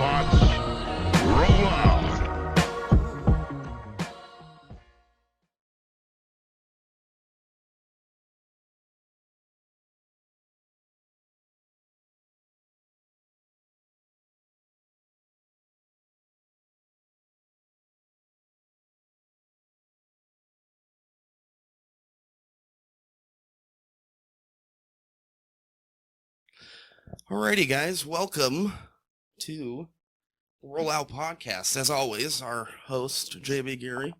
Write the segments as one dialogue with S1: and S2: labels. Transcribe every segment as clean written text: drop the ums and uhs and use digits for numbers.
S1: robots, roll out.
S2: Alrighty, guys, welcome to Rollout Podcast. As always, our host, JB Geary,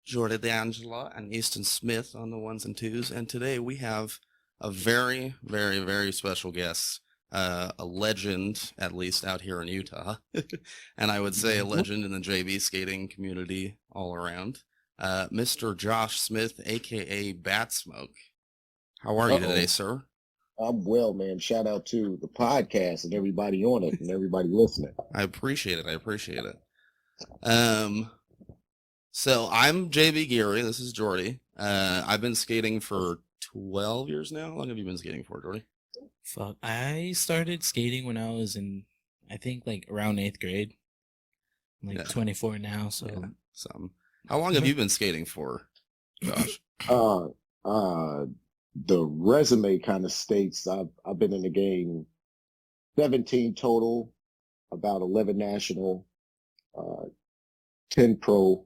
S2: Jordan DeAngela, and Easton Smith on the ones and twos. And today we have a very, very, very special guest, a legend, at least out here in Utah. And I would say a legend in the JB skating community all around, Mr. Josh Smith, a.k.a. Batsmoke. How are you today, sir?
S3: I'm well, man. Shout out to the podcast and everybody on it and everybody listening.
S2: I appreciate it. So I'm JB Geary. This is Jordy. I've been skating for 12 years now. How long have you been skating for, Jordy?
S4: Fuck, I started skating when I was in, I think, like around 8th grade. I'm like 24 now, so.
S2: Yeah, How long have you been skating for, Josh?
S3: The resume kind of states I've been in the game 17 total, about 11 national, 10 pro,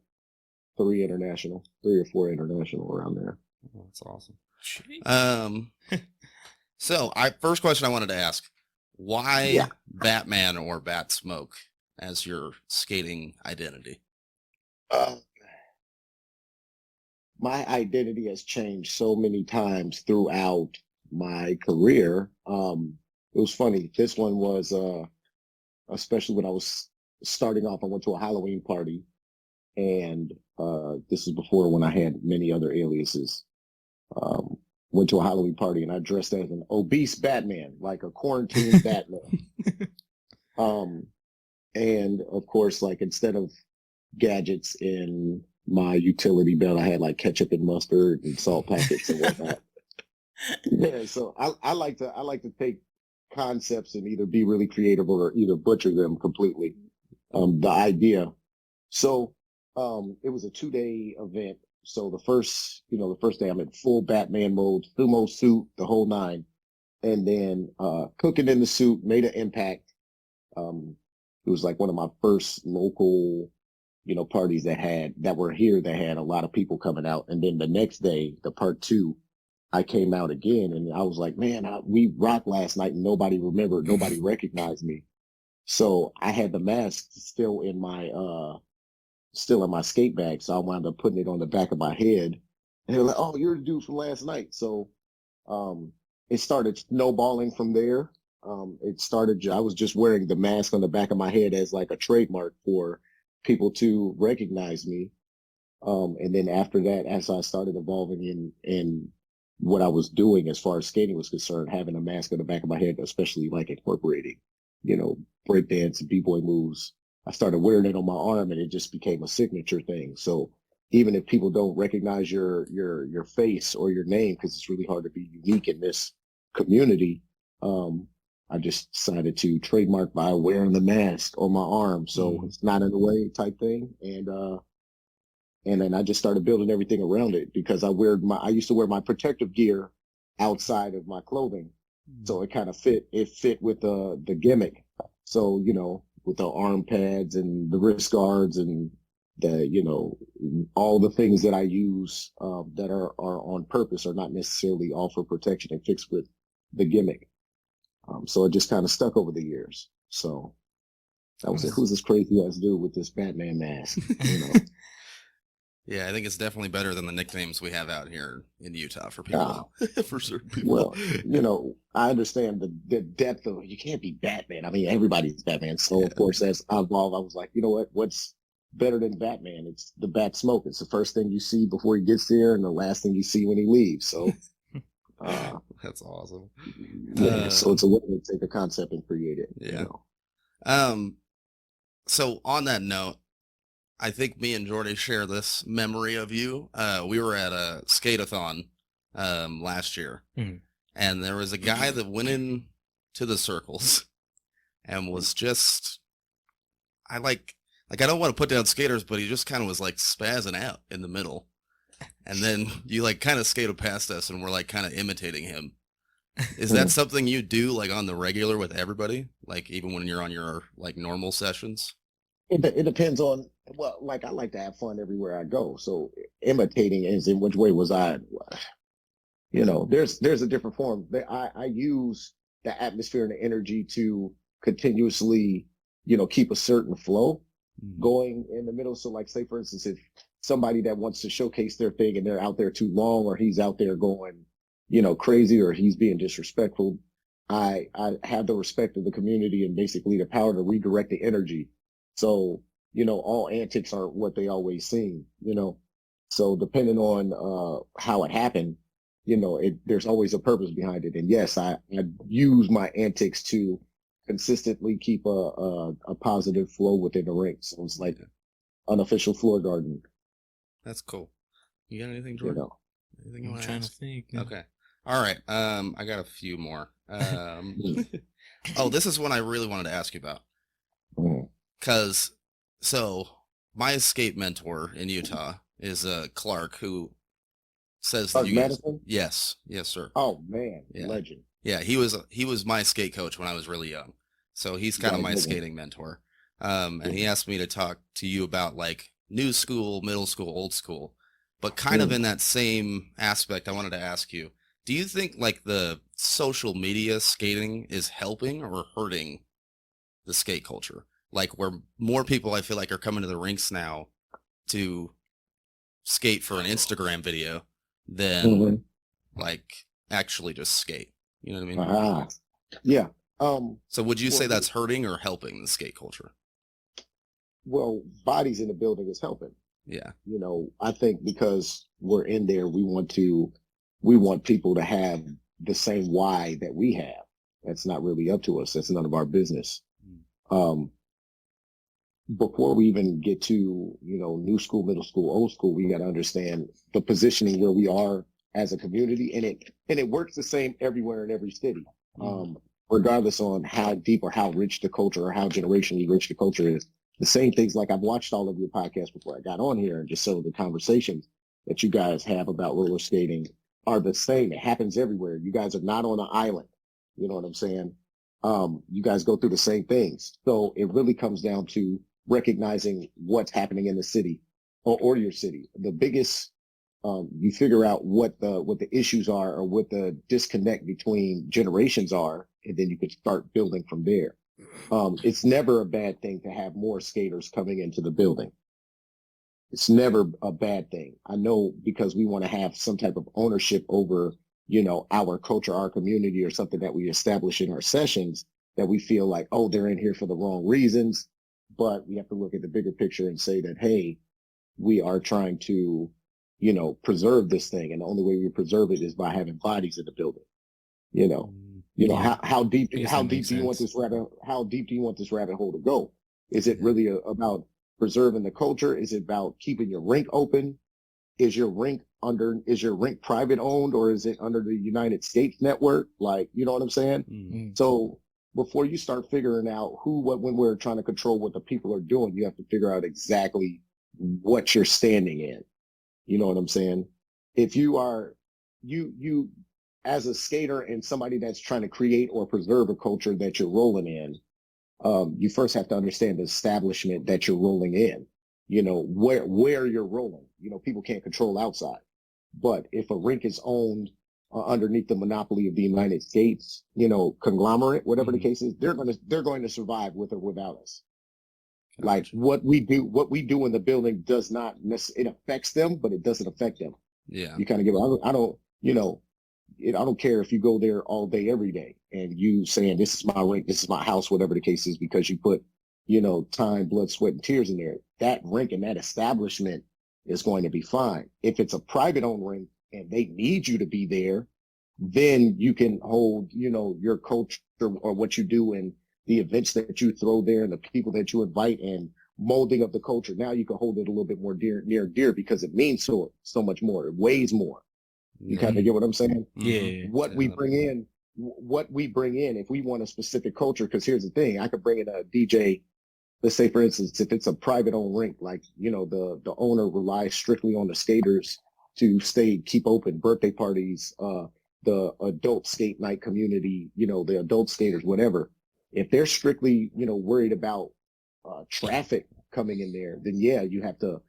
S3: 3 international, 3 or 4 international around there.
S2: Oh, that's awesome. So first question I wanted to ask, why Batman or Batsmoke as your skating identity?
S3: My identity has changed so many times throughout my career. It was funny. This one was, especially when I was starting off, I went to a Halloween party, and this was before when I had many other aliases. Went to a Halloween party and I dressed as an obese Batman, like a quarantine Batman. And of course, like instead of gadgets in my utility belt, I had like ketchup and mustard and salt packets and whatnot. Yeah, so I like to take concepts and either be really creative or either butcher them completely. The idea. So it was a 2-day event. So the first day I'm in full Batman mode, sumo suit, the whole nine, and then cooking in the suit, made an impact. It was like one of my first local parties that were here that had a lot of people coming out. And then the next day, the part 2, I came out again and I was like, man, we rocked last night and nobody remembered, nobody recognized me. So I had the mask still in my skate bag. So I wound up putting it on the back of my head and they're like, oh, you're the dude from last night. So, it started snowballing from there. I was just wearing the mask on the back of my head as like a trademark for people to recognize me. And then after that, as I started evolving in what I was doing as far as skating was concerned, having a mask on the back of my head, especially like incorporating, breakdance and b-boy moves, I started wearing it on my arm and it just became a signature thing. So even if people don't recognize your face or your name, because it's really hard to be unique in this community, I just decided to trademark by wearing the mask on my arm, so it's not in the way type thing. And then I just started building everything around it because I used to wear my protective gear outside of my clothing, so it kind of fit. It fit with the gimmick. So with the arm pads and the wrist guards and the all the things that I use that are on purpose are not necessarily all for protection and fixed with the gimmick. So it just kind of stuck over the years. So that was it. Who's this crazy ass dude with this Batman mask?
S2: Yeah, I think it's definitely better than the nicknames we have out here in Utah for people. For certain people.
S3: Well, I understand the depth of you can't be Batman. I mean, everybody's Batman. So of course, as I evolved, I was like, you know what? What's better than Batman? It's the Batsmoke. It's the first thing you see before he gets there, and the last thing you see when he leaves. So.
S2: That's awesome.
S3: Yeah, so it's a way to take a concept and create it.
S2: Yeah. So on that note, I think me and Jordy share this memory of you. We were at a skate-a-thon last year, and there was a guy that went in to the circles and was just I like I don't want to put down skaters, but he just kind of was like spazzing out in the middle. And then you like kind of skated past us and we're like kind of imitating him. Is that something you do like on the regular with everybody? Like even when you're on your like normal sessions?
S3: It depends on, well, like I like to have fun everywhere I go. So imitating is in which way was I, there's a different form. I use the atmosphere and the energy to continuously, keep a certain flow going in the middle. So like say for instance, if somebody that wants to showcase their thing and they're out there too long, or he's out there going, crazy, or he's being disrespectful, I have the respect of the community and basically the power to redirect the energy. So, all antics aren't what they always seem, so depending on how it happened, there's always a purpose behind it. And yes, I use my antics to consistently keep a positive flow within the ring. So it's like unofficial floor garden.
S2: That's cool. You got anything, Jordan? Anything you
S4: I'm
S2: want to
S4: trying to
S2: ask?
S4: think.
S2: Okay. All right. I got a few more. Oh, this is one I really wanted to ask you about. Because, so, my skate mentor in Utah is Clark, who says that you guys...
S3: Madison?
S2: Yes. Yes, sir.
S3: Oh, man.
S2: Yeah.
S3: Legend.
S2: Yeah, he was my skate coach when I was really young. So he's kind of my skating mentor. And he asked me to talk to you about like new school, middle school, old school. But kind of in that same aspect, I wanted to ask you, do you think like the social media skating is helping or hurting the skate culture? Like where more people I feel like are coming to the rinks now to skate for an Instagram video than like actually just skate. You know what I mean?
S3: Yeah.
S2: So would you say that's hurting or helping the skate culture?
S3: Well, bodies in the building is helping.
S2: Yeah.
S3: I think because we're in there, we want people to have the same why that we have. That's not really up to us. That's none of our business. Before we even get to, new school, middle school, old school, we got to understand the positioning where we are as a community, and it works the same everywhere in every city, regardless on how deep or how rich the culture or how generationally rich the culture is. The same things, like I've watched all of your podcasts before I got on here, and just some of the conversations that you guys have about roller skating are the same. It happens everywhere. You guys are not on an island. You know what I'm saying? You guys go through the same things. So it really comes down to recognizing what's happening in the city or your city. The biggest, you figure out what the issues are or what the disconnect between generations are, and then you could start building from there. It's never a bad thing to have more skaters coming into the building. It's never a bad thing. I know, because we want to have some type of ownership over, our culture, our community, or something that we establish in our sessions, that we feel like, oh, they're in here for the wrong reasons. But we have to look at the bigger picture and say that, hey, we are trying to, preserve this thing. And the only way we preserve it is by having bodies in the building. How deep do you want this rabbit hole to go? Is it really about preserving the culture? Is it about keeping your rink open? Is your rink private owned, or is it under the United States network? Like, you know what I'm saying?
S2: Mm-hmm.
S3: So before you start figuring out who, what, when we're trying to control what the people are doing, you have to figure out exactly what you're standing in. You know what I'm saying? If you are, you as a skater and somebody that's trying to create or preserve a culture that you're rolling in, you first have to understand the establishment that you're rolling in, where you're rolling. People can't control outside. But if a rink is owned underneath the monopoly of the United States, conglomerate, whatever the case is, they're going to survive with or without us. Like what we do in the building does not necessarily, it affects them, but it doesn't affect them.
S2: Yeah.
S3: You kind of I don't care if you go there all day, every day, and you saying, this is my rink, this is my house, whatever the case is, because you put, time, blood, sweat, and tears in there. That rink and that establishment is going to be fine. If it's a private owned rink and they need you to be there, then you can hold, your culture or what you do and the events that you throw there and the people that you invite and molding of the culture. Now you can hold it a little bit more near dear because it means so much more. It weighs more. You kind of get what I'm saying?
S4: Yeah.
S3: What we bring in, if we want a specific culture, because here's the thing, I could bring in a DJ let's say, for instance, if it's a private owned rink, like, the owner relies strictly on the skaters to keep open birthday parties, the adult skate night community, the adult skaters, whatever. If they're strictly, worried about traffic coming in there, then yeah, you have to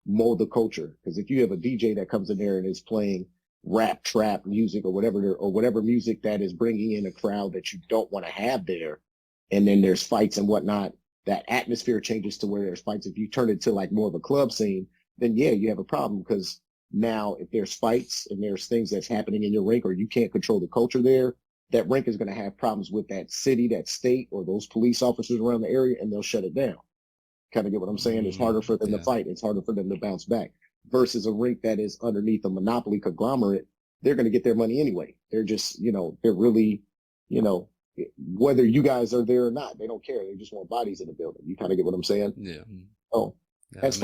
S3: mold the culture. Because if you have a DJ that comes in there and is playing rap, trap music or whatever music that is bringing in a crowd that you don't want to have there, and then there's fights and whatnot, that atmosphere changes to where there's fights. If you turn it to like more of a club scene, then yeah, you have a problem, because now if there's fights and there's things that's happening in your rink, or you can't control the culture there, that rink is going to have problems with that city, that state, or those police officers around the area, and they'll shut it down. Kind of get what I'm saying? It's harder for them to fight. It's harder for them to bounce back, versus a rink that is underneath a monopoly conglomerate. They're going to get their money anyway. They're just, they're really, whether you guys are there or not, they don't care. They just want bodies in the building. You kind of get what I'm saying?
S2: Yeah.
S3: Oh,
S2: Yeah,
S3: as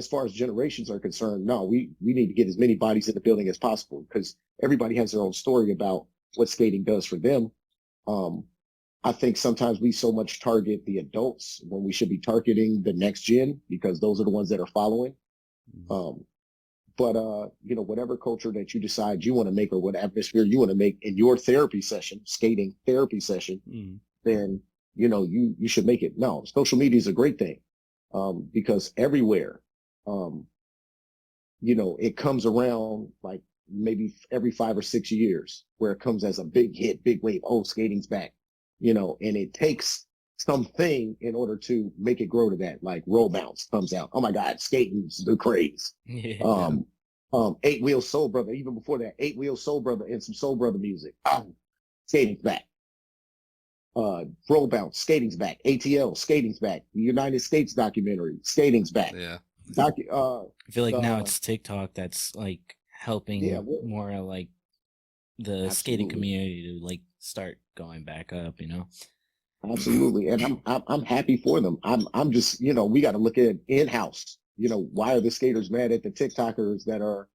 S3: far as generations are concerned, no, we need to get as many bodies in the building as possible, because everybody has their own story about what skating does for them. I think sometimes we so much target the adults when we should be targeting the next gen, because those are the ones that are following. But whatever culture that you decide you want to make, or what atmosphere you want to make in your therapy session, skating therapy session, then, you should make it. No, social media is a great thing, because everywhere, it comes around like maybe every 5 or 6 years, where it comes as a big hit, big wave. Oh, skating's back, and it takes something in order to make it grow to that. Like roll bounce comes out. Oh my God, skating's the craze.
S4: Yeah.
S3: 8-Wheel Soul Brother. Even before that, 8-Wheel Soul Brother and some Soul Brother music. Skating's back. Roll bounce, skating's back. ATL, skating's back. The United States documentary, skating's back.
S2: Yeah.
S4: I feel like now it's TikTok that's like helping more like the skating community to like start going back up,
S3: Absolutely. And I'm happy for them. I'm just, we got to look at in-house, why are the skaters mad at the TikTokers that are,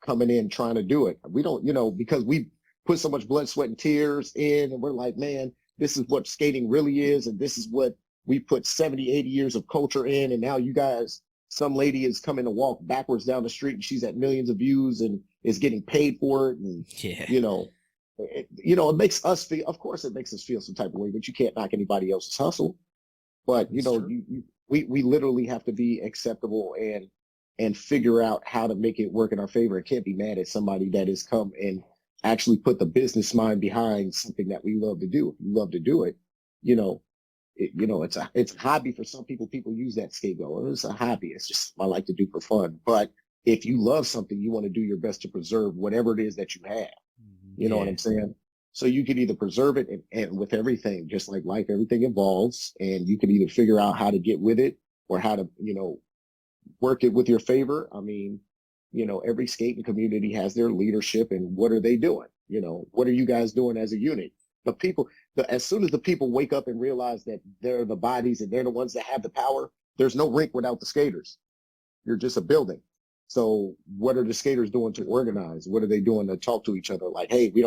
S3: coming in trying to do it? We don't, because we put so much blood, sweat, and tears in, and we're like, man, this is what skating really is. And this is what we put 70, 80 years of culture in. And now you guys, some lady is coming to walk backwards down the street and she's at millions of views and is getting paid for it. And, it makes us feel, of course it makes us feel some type of way, but you can't knock anybody else's hustle. But, we literally have to be acceptable and figure out how to make it work in our favor. It can't be mad at somebody that has come and actually put the business mind behind something that we love to do. If you love to do it, it's a hobby for some people. People use that scapegoat. It's a hobby. It's just something I like to do for fun. But if you love something, you want to do your best to preserve whatever it is that you have. You know what I'm saying? So you can either preserve it, and with everything, just like life, everything evolves, and you can either figure out how to get with it or how to, work it with your favor. I mean, every skating community has their leadership, and what are they doing? What are you guys doing as a unit? The people, as soon as the people wake up and realize that they're the bodies and they're the ones that have the power, there's no rink without the skaters. You're just a building. So what are the skaters doing to organize? What are they doing to talk to each other? Like, hey, we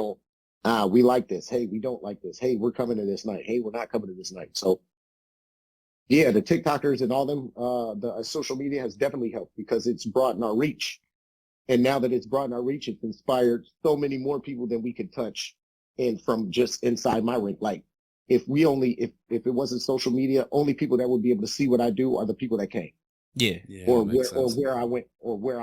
S3: like this. Hey, we don't like this. Hey, we're coming to this night. Hey, we're not coming to this night. So yeah, the TikTokers and all them, the social media has definitely helped, because it's broadened our reach. And now that it's broadened our reach, it's inspired so many more people than we could touch, and from just inside my rink. Like if it wasn't social media, only people that would be able to see what I do are the people that came.
S4: Yeah.
S3: Or where I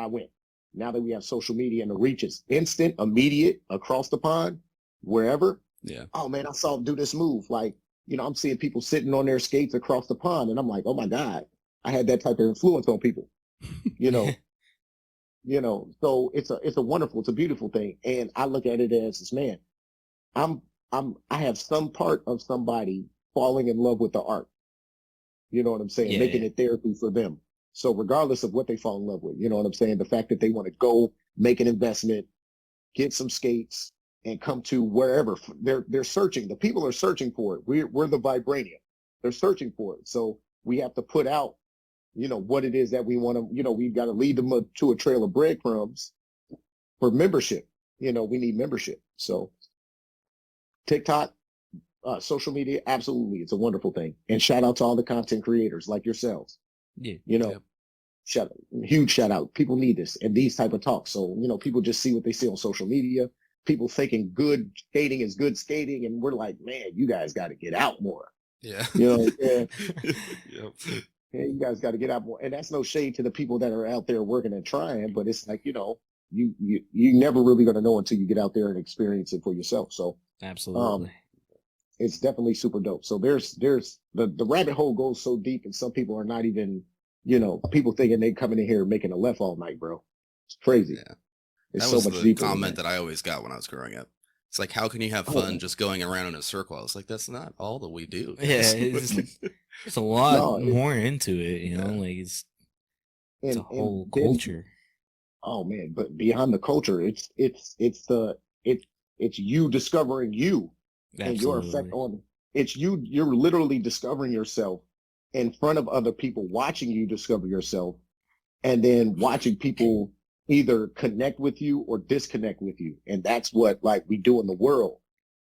S3: went. Now that we have social media and the reach is instant, immediate, across the pond, wherever.
S2: Yeah.
S3: Oh man, I saw him do this move. Like, I'm seeing people sitting on their skates across the pond, and I'm like, oh my God, I had that type of influence on people. So it's a wonderful, it's a beautiful thing. And I look at it as this, man, I have some part of somebody falling in love with the art. You know what I'm saying? Making it therapy for them. So regardless of what they fall in love with, you know what I'm saying? The fact that they want to go make an investment, get some skates, and come to wherever they're searching. The people are searching for it. We're the vibranium. They're searching for it. So we have to put out, what it is that we want to, we've got to lead them to a trail of breadcrumbs for membership. We need membership. So TikTok, social media, absolutely, it's a wonderful thing. And shout out to all the content creators like yourselves.
S4: Yeah.
S3: You know, huge shout out. People need this and these type of talks. So, people just see what they see on social media. People thinking good skating is good skating. And we're like, man, you guys got to get out more.
S2: Yeah.
S3: Yeah,
S2: Yep.
S3: you guys got to get out more. And that's no shade to the people that are out there working and trying, but it's like, you never really going to know until you get out there and experience it for yourself. So
S4: Absolutely.
S3: it's definitely super dope. So there's the rabbit hole goes so deep, and some people are not even, people thinking they coming in here making a left all night, bro. It's crazy.
S2: Yeah.
S3: It's
S2: That
S3: so
S2: was
S3: much
S2: the
S3: deeper.
S2: comment that I always got when I was growing up. It's like, how can you have fun just going around in a circle? I was like, that's not all that we do.
S4: Yeah, it's a lot more into it, like it's a whole culture.
S3: Oh man, but beyond the culture, it's you discovering you.
S4: Absolutely.
S3: And your effect on you're literally discovering yourself in front of other people, watching you discover yourself, and then watching people either connect with you or disconnect with you. And that's what we do in the world.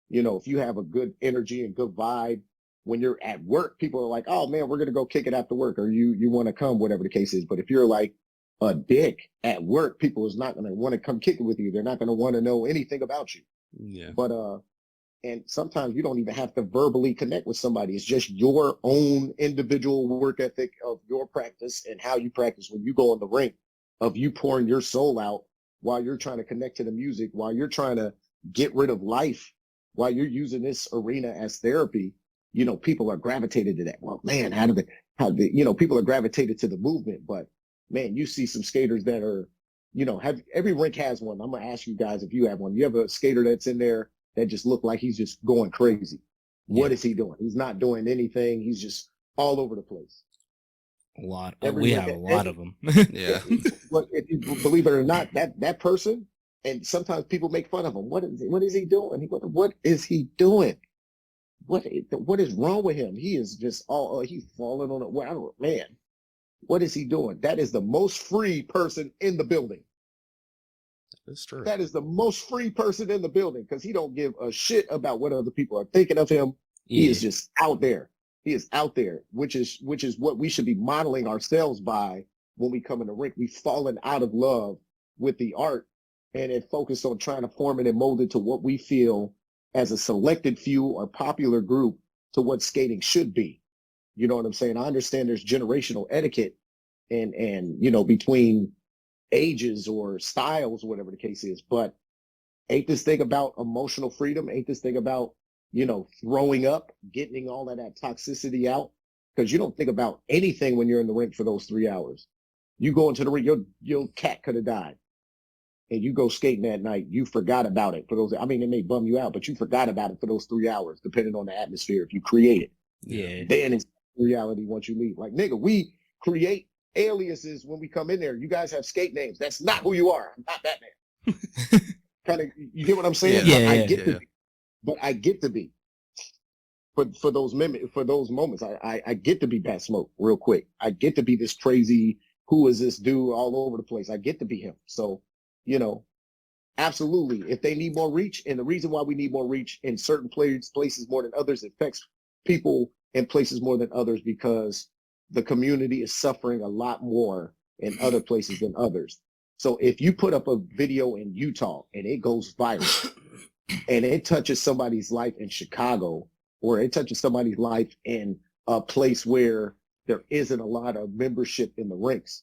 S3: If you have a good energy and good vibe when you're at work, people are like, oh man, we're gonna go kick it after work, or you want to come, whatever the case is. But if you're like a dick at work, people is not gonna want to come kick it with you. They're not gonna want to know anything about you.
S2: Yeah.
S3: But and sometimes you don't even have to verbally connect with somebody. It's just your own individual work ethic of your practice and how you practice when you go in the rink, of you pouring your soul out while you're trying to connect to the music, while you're trying to get rid of life, while you're using this arena as therapy. People are gravitated to that. Well, man, people are gravitated to the movement, but man, you see some skaters that are, every rink has one. I'm going to ask you guys if you have one. You have a skater that's in there that just look like he's just going crazy. What is he doing? He's not doing anything. He's just all over the place.
S4: We have a lot of them.
S2: Yeah.
S3: But if you believe it or not, that person, and sometimes people make fun of him. What is he doing? What is he doing? What is wrong with him? He is just he's falling on it. Well, man, what is he doing? That is the most free person in the building.
S2: That's true.
S3: That is the most free person in the building, because he don't give a shit about what other people are thinking of him. Yeah. He is just out there. He is out there, which is what we should be modeling ourselves by when we come in the rink. We've fallen out of love with the art and it focused on trying to form it and mold it to what we feel as a selected few or popular group to what skating should be. You know what I'm saying? I understand there's generational etiquette and between ages or styles, whatever the case is, but ain't this thing about emotional freedom? Ain't this thing about, throwing up, getting all of that toxicity out? Because you don't think about anything when you're in the rink for those 3 hours. You go into the rink, your cat could have died. And you go skating that night, you forgot about it for those. I mean, it may bum you out, but you forgot about it for those 3 hours, depending on the atmosphere, if you create it.
S4: Yeah.
S3: Then it's reality once you leave. Like, nigga, we create aliases when we come in there. You guys have skate names. That's not who you are. I'm not Batman. Kind of, you get what I'm saying?
S4: Yeah,
S3: but I get to be. For those moments, I get to be Batsmoke real quick. I get to be this crazy, who is this dude all over the place? I get to be him. So, absolutely. If they need more reach, and the reason why we need more reach in certain places more than others, it affects people in places more than others because the community is suffering a lot more in other places than others. So if you put up a video in Utah and it goes viral and it touches somebody's life in Chicago, or it touches somebody's life in a place where there isn't a lot of membership in the rinks,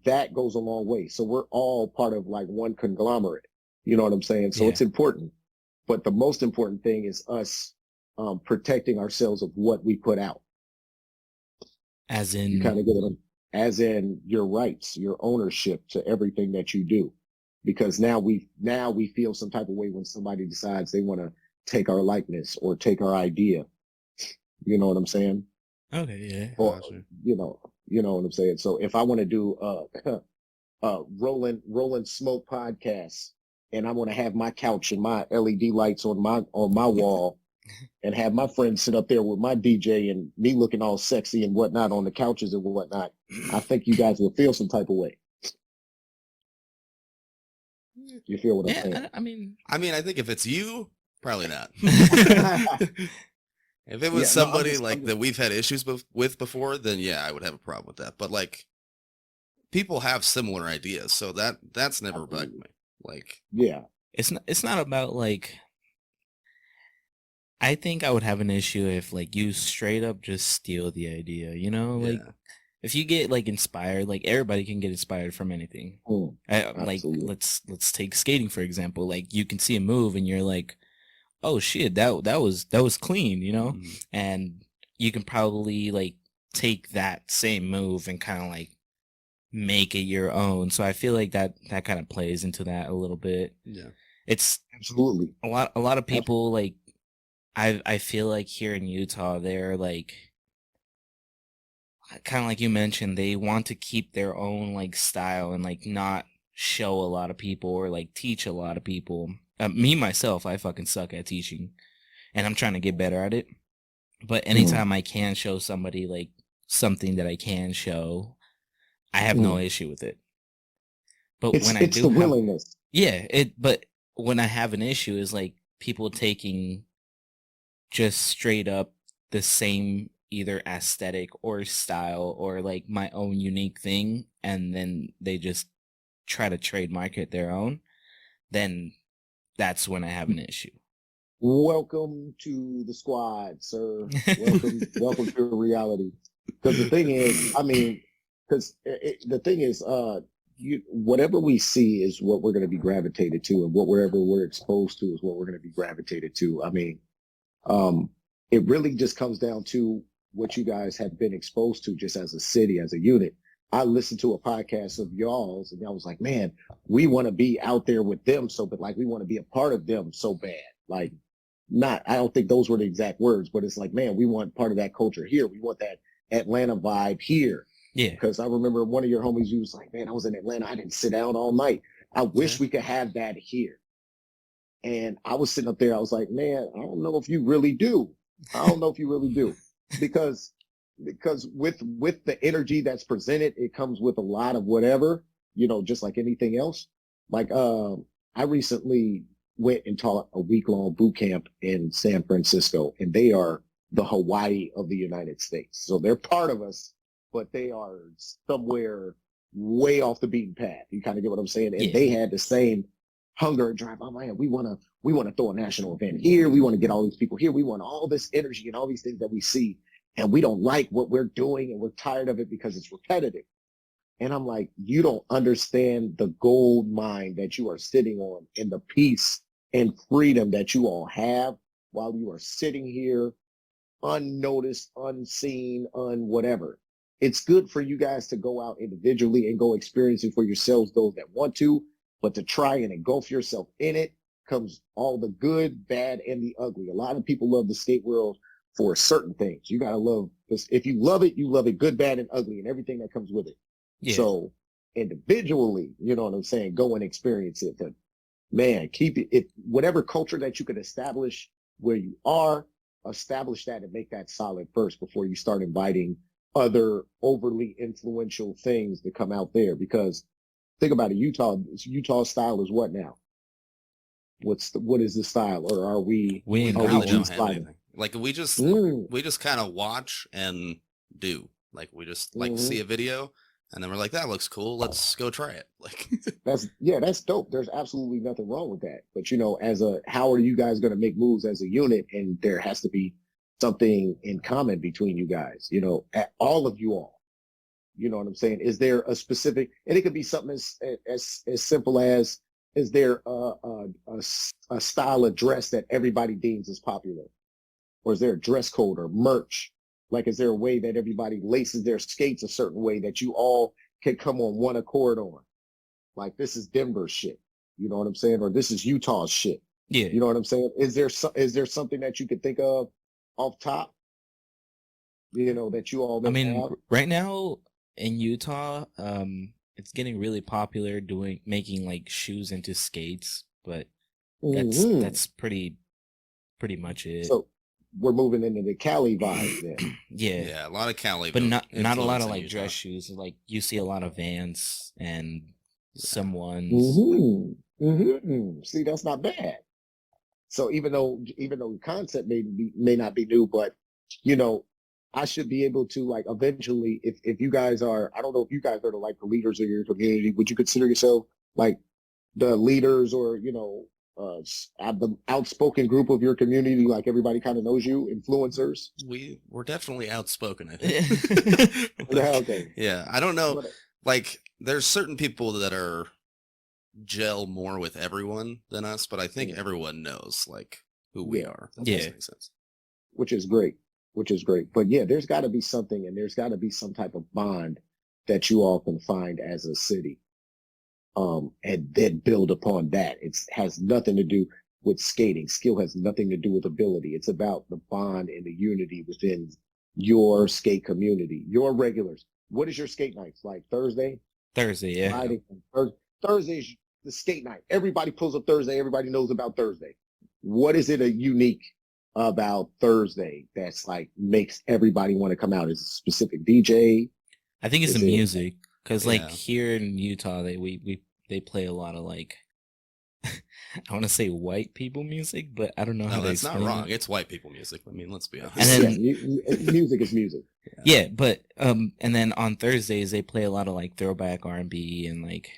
S3: that goes a long way. So we're all part of like one conglomerate. You know what I'm saying? So it's important. But the most important thing is us protecting ourselves of what we put out.
S4: As in,
S3: you kind of get it, as in your rights, your ownership to everything that you do. Because now we feel some type of way when somebody decides they want to take our likeness or take our idea. You know what I'm saying?
S4: Okay, yeah.
S3: Or, you know what I'm saying? So if I want to do Rolling Smoke podcast, and I want to have my couch and my LED lights on my wall and have my friends sit up there with my DJ and me looking all sexy and whatnot on the couches and whatnot, I think you guys will feel some type of way. You feel what I'm saying?
S4: I mean,
S2: I think if it's you, probably not. If it was
S3: no, I'm
S2: somebody
S3: just,
S2: like that we've had issues with before, then yeah, I would have a problem with that. But like, people have similar ideas, so that's never bugged me. Like,
S3: yeah,
S4: It's not about like. I think I would have an issue if like you straight up just steal the idea, you know, like
S2: yeah,
S4: if you get like inspired, like everybody can get inspired from anything. Like
S3: absolutely.
S4: let's take skating for example. Like you can see a move and you're like, oh shit, that was clean, you know,
S2: Mhm.
S4: and you can probably like take that same move and kind of like make it your own. So I feel like that kind of plays into that a little bit.
S2: Yeah,
S4: It's
S3: Absolutely.
S4: a lot of people like I feel like here in Utah, they're like kind of like you mentioned, they want to keep their own like style and like not show a lot of people or like teach a lot of people. Me myself, I fucking suck at teaching, and I'm trying to get better at it. But anytime I can show somebody like something that I can show, I have no issue with it. But when I
S3: It's
S4: do
S3: the
S4: have,
S3: willingness.
S4: yeah, but when I have an issue is like people taking just straight up the same either aesthetic or style or like my own unique thing, and then they just try to trademark it their own, then that's when I have an issue.
S3: Welcome to the squad, sir. Welcome to reality. Because the thing is, I mean, because the thing is, whatever we see is what we're going to be gravitated to, and whatever we're exposed to is what we're going to be gravitated to. I mean, it really just comes down to what you guys have been exposed to just as a city, as a unit. I listened to a podcast of y'all's and I was like, man, we want to be out there with them. So, but like, we want to be a part of them so bad. Like, I don't think those were the exact words, but it's like, man, we want part of that culture here. We want that Atlanta vibe here.
S4: Yeah.
S3: Because I remember one of your homies, you was like, man, I was in Atlanta. I didn't sit down all night. I wish we could have that here. And I was sitting up there. I was like, man, I don't know if you really do. I don't know if you really do. Because with the energy that's presented, it comes with a lot of whatever, just like anything else. Like I recently went and taught a week-long boot camp in San Francisco, and they are the Hawaii of the United States. So they're part of us, but they are somewhere way off the beaten path. You kind of get what I'm saying? And they had the same hunger and drive. Oh man, we want to throw a national event here. We want to get all these people here. We want all this energy and all these things that we see, and we don't like what we're doing, and we're tired of it because it's repetitive. And I'm like, you don't understand the gold mine that you are sitting on and the peace and freedom that you all have while you are sitting here unnoticed, unseen, whatever. It's good for you guys to go out individually and go experience it for yourselves, those that want to, but to try and engulf yourself in it comes all the good, bad, and the ugly. A lot of people love the skate world for certain things. You got to love this. If you love it good, bad, and ugly, and everything that comes with it. Yeah. So individually, you know what I'm saying, go and experience it. But man, keep it, whatever culture that you can establish where you are, establish that and make that solid first before you start inviting other overly influential things to come out there. Because think about it, Utah style is what now? What is the style? Or are we
S2: really don't have anything. Like we just kind of watch and do. Like we just like see a video and then we're like, that looks cool. Let's go try it. Like
S3: that's dope. There's absolutely nothing wrong with that. But how are you guys going to make moves as a unit? And there has to be something in common between you guys, all of you all. You know what I'm saying? Is there a specific, and it could be something as simple as, is there a style of dress that everybody deems as popular? Or is there a dress code or merch? Like, is there a way that everybody laces their skates a certain way that you all can come on one accord on? Like, this is Denver shit. You know what I'm saying? Or this is Utah shit.
S4: Yeah.
S3: You know what I'm saying? Is there something that you could think of off top? That you all have?
S4: Right now in Utah, it's getting really popular making like shoes into skates, but that's pretty much it.
S3: So we're moving into the Cali vibe then.
S2: Yeah, a lot of Cali,
S4: but not a lot of like dress shoes. Like you see a lot of Vans and some ones.
S3: See, that's not bad. So even though the concept may not be new, but you know, I should be able to like eventually, if you guys are, I don't know if you guys are the leaders of your community, would you consider yourself like the leaders or the outspoken group of your community? Like everybody kind of knows you, influencers.
S2: We're definitely outspoken, I think.
S3: Yeah, okay.
S2: Yeah, I don't know.
S3: But,
S2: Like, there's certain people that are gel more with everyone than us, but I think
S3: Yeah.
S2: everyone knows like who we
S3: Yeah.
S2: are. That
S4: Yeah.
S2: does make sense.
S3: which is great, But yeah, there's got to be something, and there's got to be some type of bond that you all can find as a city, and then build upon that. It has nothing to do with skating. Skill has nothing to do with ability. It's about the bond and the unity within your skate community, your regulars. What is your skate nights like? Thursday,
S4: Thursday, yeah.
S3: Friday, Thursday's the skate night. Everybody pulls up Thursday. Everybody knows about Thursday. What is it a unique about Thursday that's like makes everybody want to come out? Is it a specific DJ?
S4: I think it's
S3: Is
S4: the
S3: it-
S4: music because like
S2: Yeah.
S4: here in Utah, they play a lot of like I want to say white people music, but I don't know how
S2: No,
S4: to
S2: that's not
S4: explain
S2: wrong.
S4: it.
S2: It's white people music. I mean, let's be honest.
S4: And then-
S3: music is music.
S4: Yeah, but and then on Thursdays they play a lot of like throwback R&B and like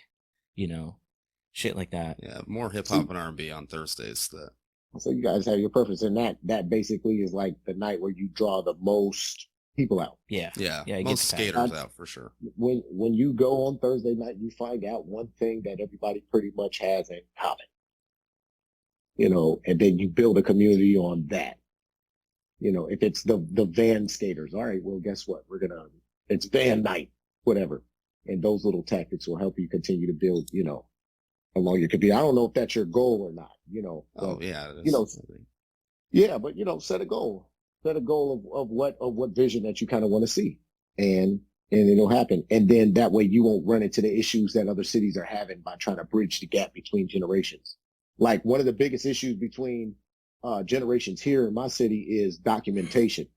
S4: shit like that.
S2: Yeah, more hip hop and R&B on Thursdays. That
S3: So you guys have your preference, and that basically is like the night where you draw the most people out.
S4: Yeah.
S2: yeah,
S4: Yeah, it
S2: most
S4: gets packed.
S2: skaters out for sure.
S3: When you go on Thursday night, you find out one thing that everybody pretty much has in common. And then you build a community on that. If it's the van skaters, all right, well, guess what? It's van night, whatever. And those little tactics will help you continue to build, along your community. I don't know if that's your goal or not,
S2: Oh
S3: but,
S2: yeah, it is,
S3: you know,
S2: I think.
S3: yeah, but set a goal. Set a goal of what vision that you kind of want to see. And it'll happen. And then that way you won't run into the issues that other cities are having by trying to bridge the gap between generations. Like one of the biggest issues between generations here in my city is documentation.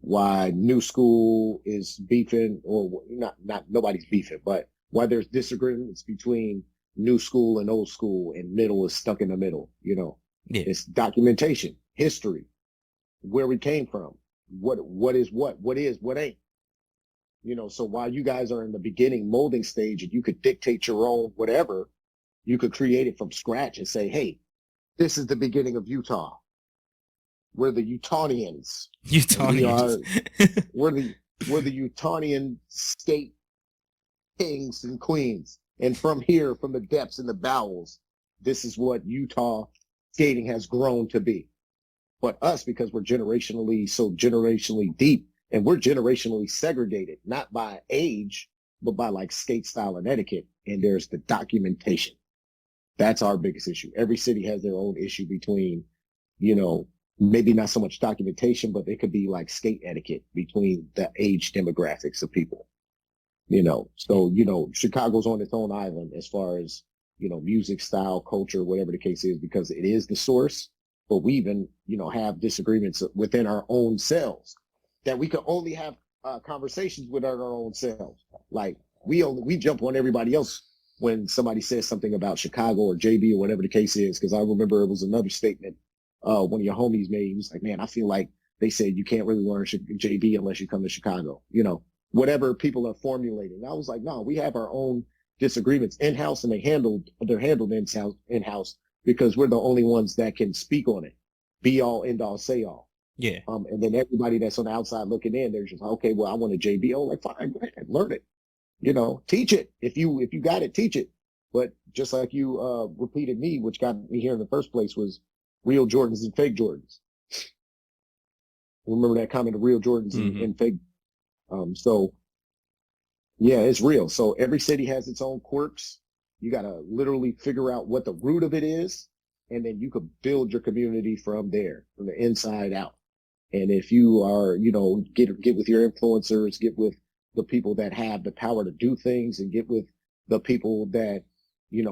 S3: Why new school is beefing, or not nobody's beefing, but why there's disagreements between new school and old school, and middle is stuck in the middle.
S4: Yeah.
S3: It's documentation, history, where we came from, what is what ain't. So while you guys are in the beginning molding stage and you could dictate your own whatever, you could create it from scratch and say, hey, this is the beginning of Utah. We're the Utahnians. We're the Utahnian skate kings and queens. And from here, from the depths and the bowels, this is what Utah skating has grown to be. But us, because we're generationally deep, and we're generationally segregated, not by age, but by like skate style and etiquette. And there's the documentation. That's our biggest issue. Every city has their own issue between, maybe not so much documentation, but it could be like skate etiquette between the age demographics of people. So, Chicago's on its own island as far as, music style, culture, whatever the case is, because it is the source. But we even, have disagreements within our own selves that we could only have conversations with our own selves. Like we jump on everybody else when somebody says something about Chicago or JB or whatever the case is. Cause I remember it was another statement one of your homies made. He was like, man, I feel like they said you can't really learn JB unless you come to Chicago, whatever people are formulating. I was like, no, we have our own disagreements in-house, and they're handled in-house because we're the only ones that can speak on it. Be all, end all, say all.
S4: Yeah.
S3: And then everybody that's on the outside looking in, they're just like, okay, well, I want a JB. Oh, like, fine, go ahead, learn it. Teach it. If you got it, teach it. But just like you repeated me, which got me here in the first place, was real Jordans and fake Jordans. Remember that comment of real Jordans and fake. So yeah, it's real. So every city has its own quirks. You got to literally figure out what the root of it is, and then you could build your community from there, from the inside out. And if you are, get with your influencers, get with the people that have the power to do things, and get with the people that,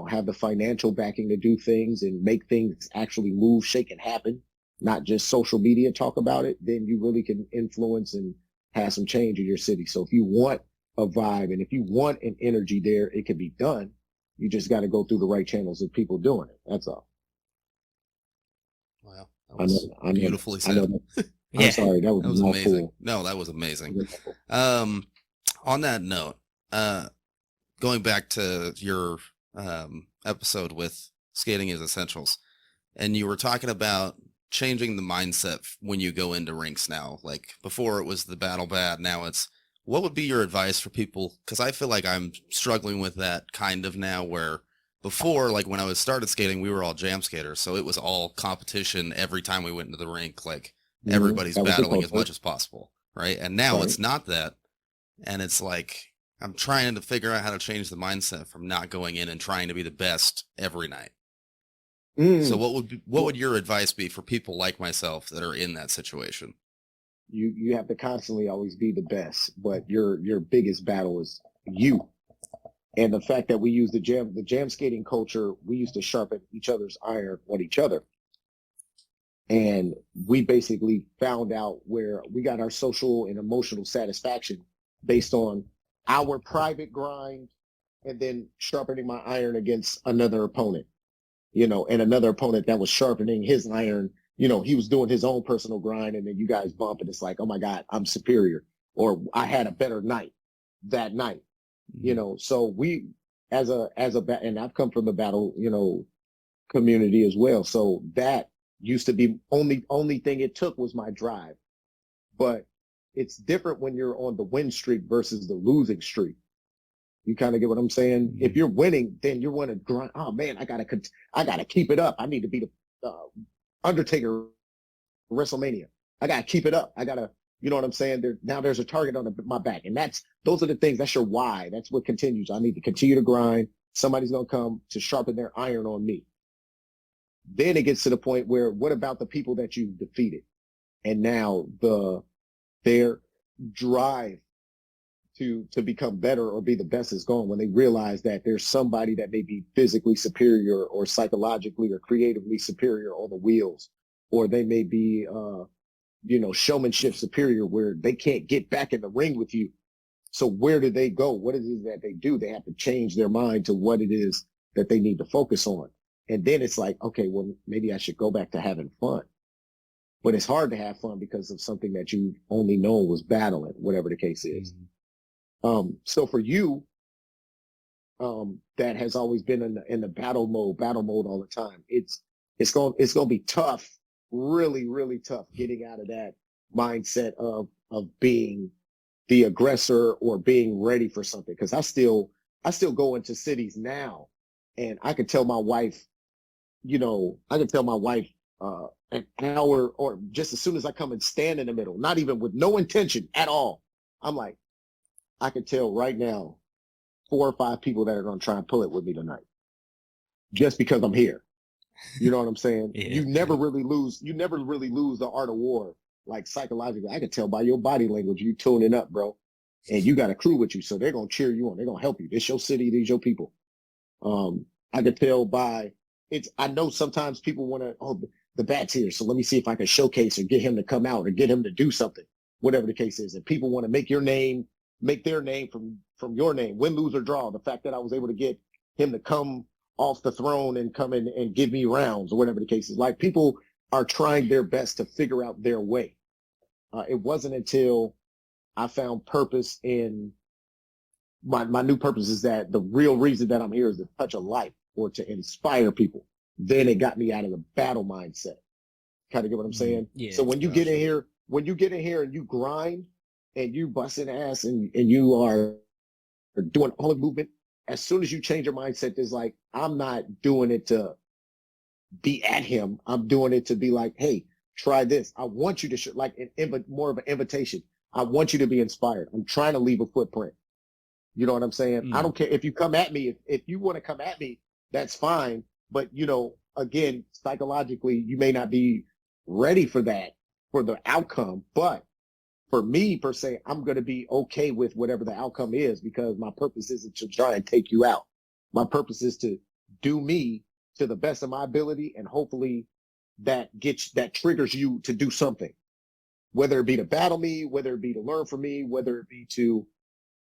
S3: have the financial backing to do things and make things actually move, shake, and happen, not just social media talk about it, then you really can influence and have some change in your city. So if you want a vibe and if you want an energy there, it can be done. You just got to go through the right channels of people doing it. That's all.
S2: Wow, that
S3: I know,
S2: was
S3: I know,
S2: beautifully
S3: I know.
S2: said.
S3: I'm
S4: Yeah.
S3: sorry, that was
S2: That was amazing.
S3: mouthful.
S2: No, that was amazing. On that note, going back to your episode with skating is essentials, and you were talking about changing the mindset when you go into rinks now. Like before it was the battle bad, now it's what would be your advice for people? Because I feel like I'm struggling with that kind of now where before, like when I was started skating, we were all jam skaters. So it was all competition every time we went into the rink, like everybody's
S3: That was the
S2: battling as
S3: culture,
S2: much as possible. Right. And now
S3: right?
S2: it's not that. And it's like, I'm trying to figure out how to change the mindset from not going in and trying to be the best every night. So what
S3: Well,
S2: would your advice be for people like myself that are in that situation?
S3: you have to constantly always be the best, but your biggest battle is you. And the fact that we use the jam skating culture, we used to sharpen each other's iron on each other. And we basically found out where we got our social and emotional satisfaction based on our private grind and then sharpening my iron against another opponent, and another opponent that was sharpening his iron, he was doing his own personal grind, and then you guys bump and it's like, oh my God, I'm superior, or I had a better night that night. So we, and I've come from the battle, community as well. So that used to be only thing it took was my drive, but it's different when you're on the win streak versus the losing streak. You kind of get what I'm saying? If you're winning, then you want to grind. Oh man, I gotta keep it up. I need to be the Undertaker WrestleMania. I gotta keep it up. I gotta, you know what I'm saying? There's a target on my back, and those are the things. That's your why. That's what continues. I need to continue to grind. Somebody's gonna come to sharpen their iron on me. Then it gets to the point where, what about the people that you've defeated? And now their drive to become better or be the best is gone when they realize that there's somebody that may be physically superior or psychologically or creatively superior on the wheels, or they may be, showmanship superior where they can't get back in the ring with you. So where do they go? What is it that they do? They have to change their mind to what it is that they need to focus on. And then it's like, okay, well, maybe I should go back to having fun. But it's hard to have fun because of something that you only know was battling, whatever the case is. So for you, that has always been in the battle mode all the time. It's going to be tough, really, really tough getting out of that mindset of being the aggressor or being ready for something. Cause I still go into cities now and I could tell my wife, an hour or just as soon as I come and stand in the middle, not even with no intention at all. I'm like, I could tell right now 4 or 5 people that are going to try and pull it with me tonight just because I'm here. You know what I'm saying?
S4: Yeah.
S3: You never really lose the art of war, like psychologically. I could tell by your body language, you tuning up, bro. And you got a crew with you. So they're going to cheer you on. They're going to help you. This your city. These your people. I could tell I know sometimes people want to, the bat's here. So let me see if I can showcase or get him to come out or get him to do something, whatever the case is. And people want to make their name from your name, win, lose, or draw. The fact that I was able to get him to come off the throne and come in and give me rounds or whatever the case is. Like, people are trying their best to figure out their way. It wasn't until I found purpose in my new purpose is that the real reason that I'm here is to touch a life or to inspire people. Then it got me out of the battle mindset. Kind of get what I'm saying?
S4: Yeah.
S3: So when you get in here and you grind and you busting ass and you are doing all the movement, as soon as you change your mindset, there's like, I'm not doing it to be at him. I'm doing it to be like, hey, try this. I want you to more of an invitation. I want you to be inspired. I'm trying to leave a footprint. You know what I'm saying? I don't care if you come at me. If you want to come at me, that's fine. But, again, psychologically, you may not be ready for that, for the outcome. But for me, per se, I'm going to be okay with whatever the outcome is, because my purpose isn't to try and take you out. My purpose is to do me to the best of my ability. And hopefully that triggers you to do something, whether it be to battle me, whether it be to learn from me, whether it be to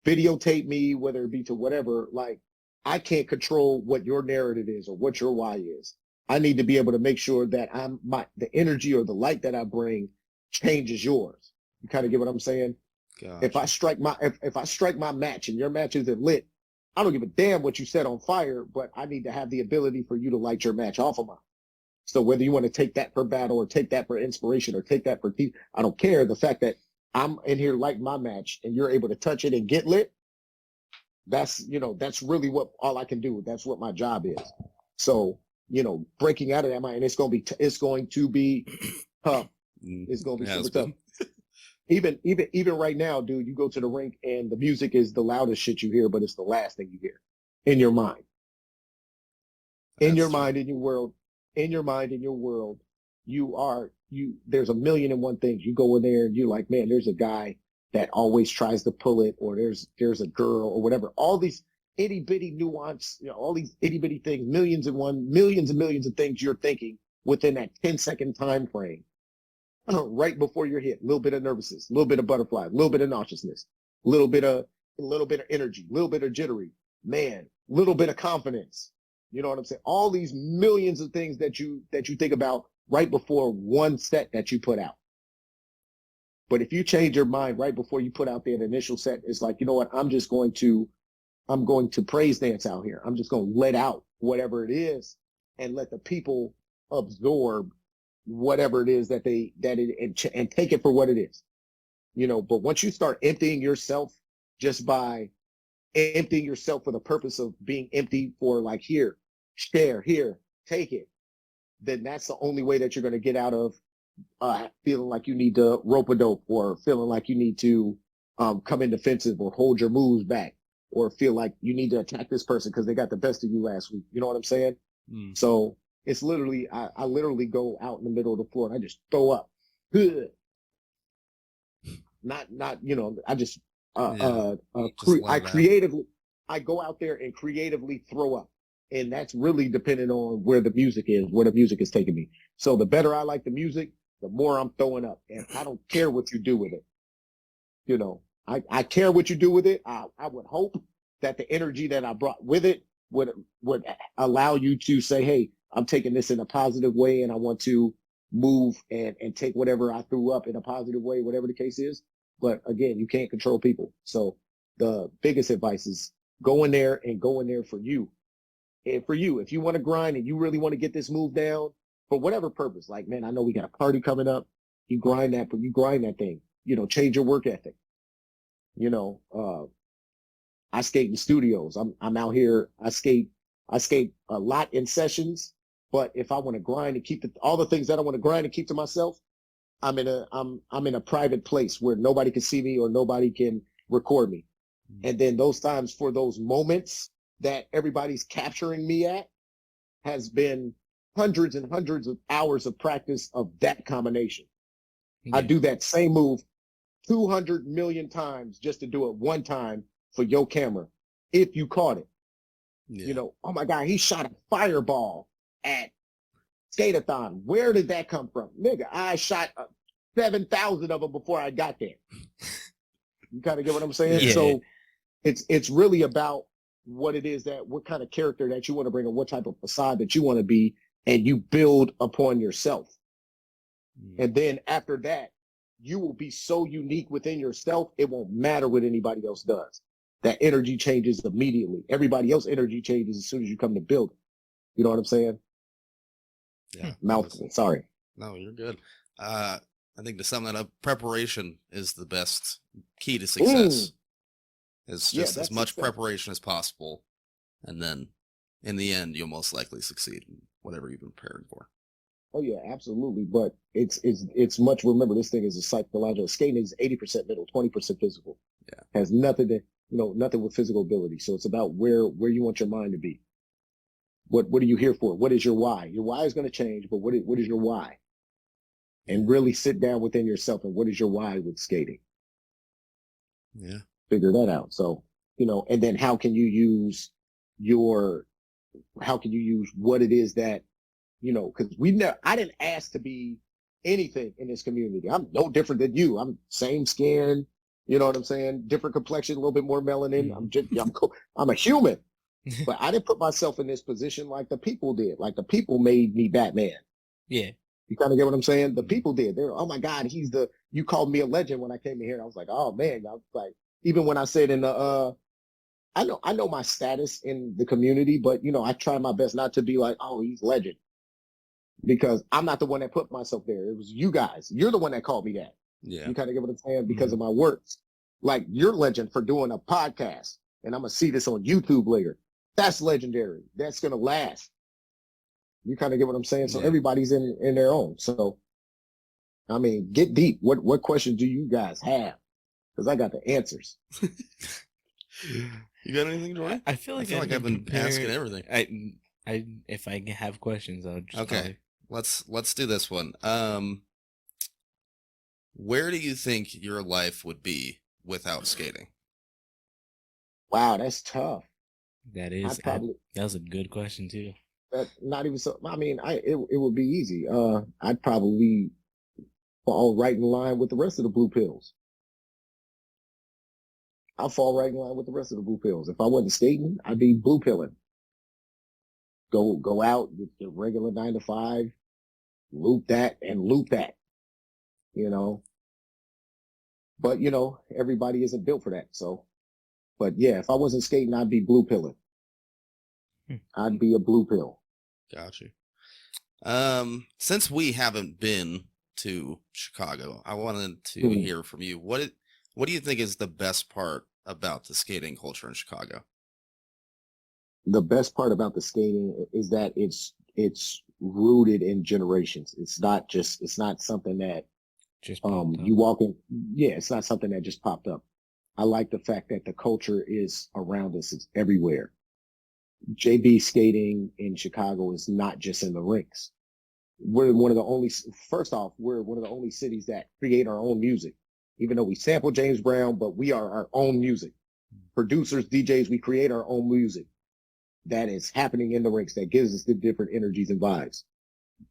S3: videotape me, whether it be to whatever. Like, I can't control what your narrative is or what your why is. I need to be able to make sure that the energy or the light that I bring changes yours. You kind of get what I'm saying?
S2: Gotcha.
S3: If I strike my match and your match isn't lit, I don't give a damn what you set on fire, but I need to have the ability for you to light your match off of mine. So whether you want to take that for battle or take that for inspiration or take that for teeth, I don't care. The fact that I'm in here lighting my match and you're able to touch it and get lit, that's really what all I can do. That's what my job is. So, breaking out of that mind, and it's going to be tough. It's going to be super tough. Even right now, dude, you go to the rink and the music is the loudest shit you hear, but it's the last thing you hear in your mind. In your mind, in your world, there's a million and one things. You go in there and you're like, man, there's a guy that always tries to pull it, or there's a girl or whatever. All these itty bitty nuance, all these itty bitty things, millions and millions of things you're thinking within that 10-second time frame. Right before you're hit, a little bit of nervousness, a little bit of butterfly, a little bit of nauseousness, a little bit of energy, a little bit of jittery, man, a little bit of confidence. You know what I'm saying? All these millions of things that you think about right before one set that you put out. But if you change your mind right before you put out that initial set, it's like, you know what? I'm going to praise dance out here. I'm just going to let out whatever it is and let the people absorb whatever it is and take it for what it is. But once you start emptying yourself just by emptying yourself for the purpose of being empty for like, here, share, here, take it, then that's the only way that you're going to get out of feeling like you need to rope a dope, or feeling like you need to come in defensive or hold your moves back, or feel like you need to attack this person because they got the best of you last week. You know what I'm saying? So it's literally, I literally go out in the middle of the floor and I just throw up. Not, I just, I go out there and creatively throw up. And that's really dependent on where the music is taking me. So the better I like the music, the more I'm throwing up. And I don't care what you do with it. I care what you do with it. I would hope that the energy that I brought with it would allow you to say, hey, I'm taking this in a positive way, and I want to move and take whatever I threw up in a positive way, whatever the case is. But again, you can't control people. So the biggest advice is go in there for you. And for you, if you want to grind and you really want to get this move down for whatever purpose, like, man, I know we got a party coming up. You grind that thing, change your work ethic. I skate in studios. I'm out here. I skate a lot in sessions. But if I want to grind and keep all the things that I want to grind and keep to myself, I'm in a private place where nobody can see me or nobody can record me. And then those times, for those moments that everybody's capturing me at, has been hundreds and hundreds of hours of practice of that combination. Yeah. I do that same move 200 million times just to do it one time for your camera. If you caught it, oh my God, he shot a fireball at Skate-a-thon. Where did that come from? Nigga, I shot 7,000 of them before I got there. You kind of get what I'm saying?
S4: Yeah.
S3: So it's really about what it is what kind of character that you want to bring, or what type of facade that you want to be, and you build upon yourself. And then after that, you will be so unique within yourself, it won't matter what anybody else does. That energy changes immediately. Everybody else energy changes as soon as you come to build it. You know what I'm saying?
S2: Yeah.
S3: Mouthful. Sorry.
S2: No, you're good. I think to sum that up, preparation is the best key to success. It's just as much preparation as possible. And then in the end, you'll most likely succeed in whatever you've been preparing for.
S3: Oh yeah, absolutely. But it's much, remember, this thing is a psychological. Skating is 80% mental, 20% physical. Yeah. Has nothing with physical ability. So it's about where you want your mind to be. What are you here for? What is your why? Your why is going to change, but what is your why? And really sit down within yourself and what is your why with skating?
S2: Yeah.
S3: Figure that out. So, and then how can you use what it is that, because I didn't ask to be anything in this community. I'm no different than you. I'm same skin, you know what I'm saying? Different complexion, a little bit more melanin. I'm a human. But I didn't put myself in this position like the people did. Like the people made me Batman.
S4: Yeah.
S3: You kind of get what I'm saying? The people did. They're, oh my God, you called me a legend when I came in here. And I was like, oh man, I was like, even when I said in the, I know my status in the community, but I try my best not to be like, oh, he's legend, because I'm not the one that put myself there. It was you guys. You're the one that called me that.
S2: Yeah.
S3: You kind of get what I'm saying? Because of my works. Like, you're legend for doing a podcast, and I'm gonna see this on YouTube later. That's legendary. That's gonna last. You kind of get what I'm saying? So
S2: Yeah.
S3: everybody's in their own. So, I mean, get deep. What questions do you guys have? Because I got the answers.
S2: You got anything, Jordan?
S4: I feel like
S2: I've been asking everything.
S4: If I have questions, I'll just
S2: Okay. Let's do this one. Where do you think your life would be without skating?
S3: Wow, that's tough.
S4: That is that was a good question too.
S3: Not even so. I mean, it would be easy. I'd probably fall right in line with the rest of the blue pills. I'll fall right in line with the rest of the blue pills. If I wasn't skating, I'd be blue pilling. Go out with the regular 9 to 5, loop that and loop that. But everybody isn't built for that. So, but yeah, if I wasn't skating, I'd be blue pilling. I'd be a blue pill.
S2: Got you. Since we haven't been to Chicago, I wanted to hear from you. What do you think is the best part about the skating culture in Chicago?
S3: The best part about the skating is that it's rooted in generations. It's not something that
S4: Just
S3: you walk in. Yeah, it's not something that just popped up. I like the fact that the culture is around us. It's everywhere. JB skating in Chicago is not just in the rinks. We're one of the only cities that create our own music. Even though we sample James Brown, but we are our own music. Producers, DJs, we create our own music that is happening in the rinks that gives us the different energies and vibes.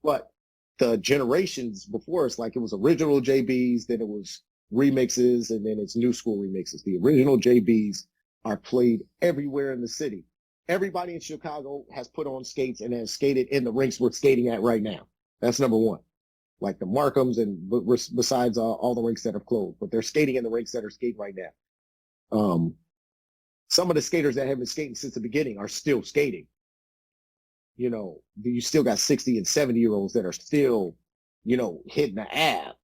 S3: But the generations before us, like it was original JBs, then it was remixes, and then it's new school remixes. The original JBs are played everywhere in the city. Everybody in Chicago has put on skates and has skated in the rinks we're skating at right now. That's number one. Like the Markhams and besides all the rinks that have closed, but they're skating in the rinks that are skating right now. Some of the skaters that have been skating since the beginning are still skating. You still got 60 and 70-year-olds that are still, hitting the ab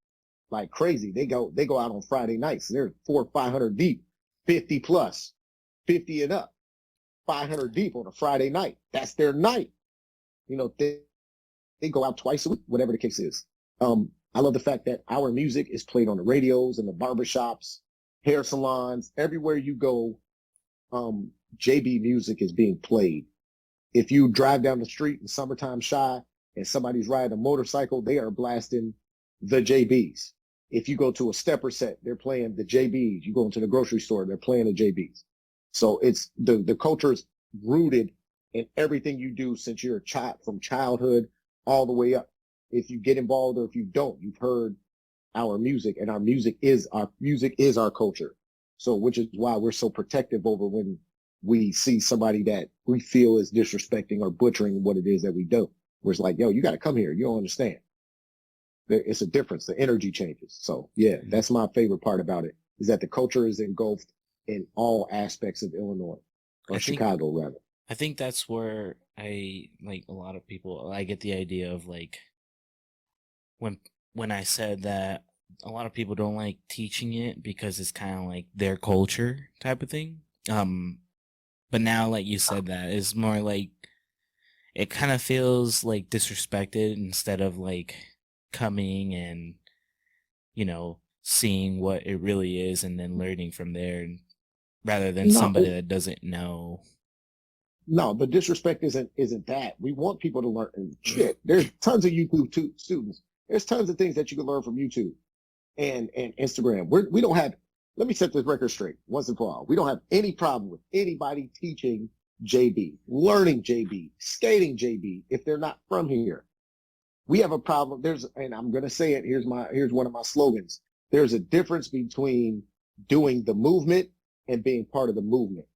S3: like crazy. They go out on Friday nights. They're 400 or 500 deep, 50 plus, 50 and up, 500 deep on a Friday night. That's their night. They go out twice a week, whatever the case is. I love the fact that our music is played on the radios and the barbershops, hair salons, everywhere you go. JB music is being played. If you drive down the street in Summertime Shy and somebody's riding a motorcycle, they are blasting the JBs. If you go to a stepper set, they're playing the JBs. You go into the grocery store, they're playing the JBs. So it's the culture is rooted in everything you do since you're a child, from childhood all the way up. If you get involved or if you don't, you've heard our music, and our music is our culture. So, which is why we're so protective over when we see somebody that we feel is disrespecting or butchering what it is that we do. We're just like, yo, you got to come here. You don't understand. It's a difference. The energy changes. So yeah, that's my favorite part about it, is that the culture is engulfed in all aspects of Illinois, or Chicago rather.
S4: I think that's where a lot of people, I get the idea of like, when I said that a lot of people don't like teaching it because it's kind of like their culture type of thing. But now, like you said, that it's more like it kind of feels like disrespected instead of like coming and, seeing what it really is and then learning from there, rather than somebody that doesn't know.
S3: No, the disrespect isn't that. We want people to learn. Shit, there's tons of YouTube students. There's tons of things that you can learn from YouTube and Instagram. We don't have, let me set this record straight once and for all. We don't have any problem with anybody teaching JB, learning JB, skating JB if they're not from here. We have a problem. And I'm going to say it. Here's one of my slogans. There's a difference between doing the movement and being part of the movement.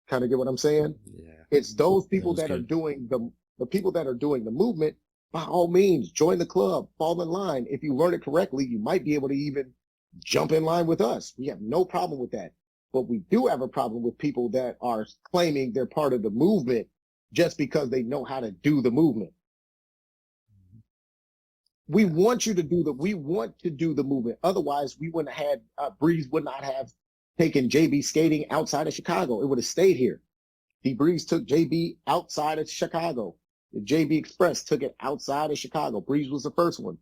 S3: Kind of get what I'm saying?
S2: Yeah.
S3: It's those people
S4: was
S3: that are
S4: good.
S3: doing the people that are doing the movement. By all means, join the club, fall in line. If you learn it correctly, you might be able to even jump in line with us. We have no problem with that. But we do have a problem with people that are claiming they're part of the movement just because they know how to do the movement. We want to do the movement. Otherwise, we wouldn't have had, Breeze would not have taken JB skating outside of Chicago. It would have stayed here. Breeze took JB outside of Chicago. The JB Express took it outside of Chicago. Breeze was the first one.